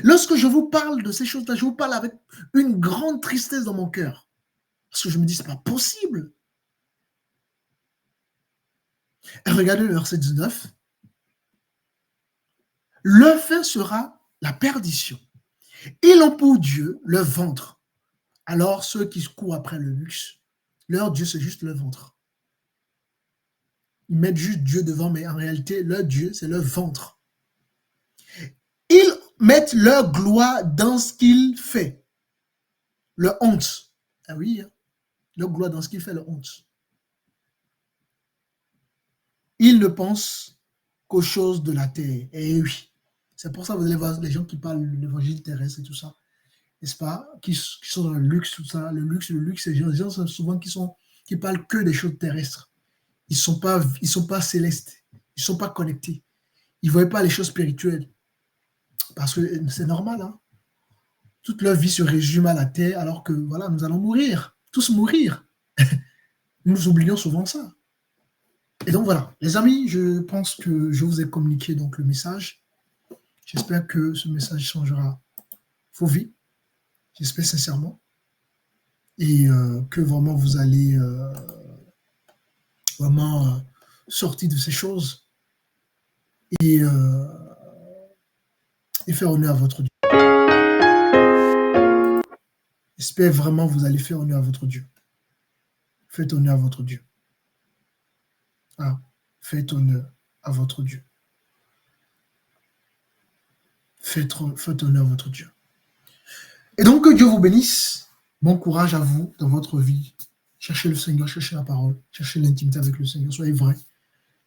Lorsque je vous parle de ces choses-là, je vous parle avec une grande tristesse dans mon cœur. Parce que je me dis, c'est pas possible. Et regardez le verset 19. Leur fin sera la perdition. Ils ont pour Dieu le ventre. Alors ceux qui courent après le luxe, leur Dieu, c'est juste le ventre. Ils mettent juste Dieu devant, mais en réalité, leur Dieu, c'est le ventre. Ils mettent leur gloire dans ce qu'il fait. Le honte. Ah oui, hein? Leur gloire dans ce qu'il fait, le honte. Ils ne pensent qu'aux choses de la terre. Et oui. C'est pour ça que vous allez voir les gens qui parlent de l'évangile terrestre et tout ça. N'est-ce pas? Qui sont dans le luxe, tout ça. Le luxe, c'est les gens souvent qui parlent que des choses terrestres. Ils sont pas célestes. Ils ne sont pas connectés. Ils ne voient pas les choses spirituelles. Parce que c'est normal. Hein? Toute leur vie se résume à la terre, alors que voilà, nous allons mourir. Tous mourir. Nous oublions souvent ça. Et donc voilà, les amis, je pense que je vous ai communiqué donc le message. J'espère que ce message changera vos vies. J'espère sincèrement. Et que vraiment vous allez vraiment sortir de ces choses et faire honneur à votre Dieu. J'espère vraiment que vous allez faire honneur à votre Dieu. Faites honneur à votre Dieu. Ah, faites honneur à votre Dieu. Faites honneur à votre Dieu. Et donc, que Dieu vous bénisse. Bon courage à vous dans votre vie. Cherchez le Seigneur, cherchez la parole, cherchez l'intimité avec le Seigneur. Soyez vrais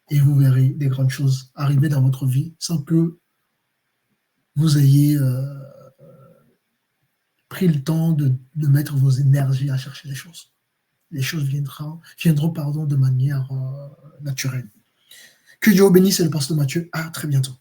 et vous verrez des grandes choses arriver dans votre vie sans que vous ayez pris le temps de mettre vos énergies à chercher les choses. Les choses viendront de manière naturelle. Que Dieu vous bénisse, c'est le pasteur Mathieu. À très bientôt.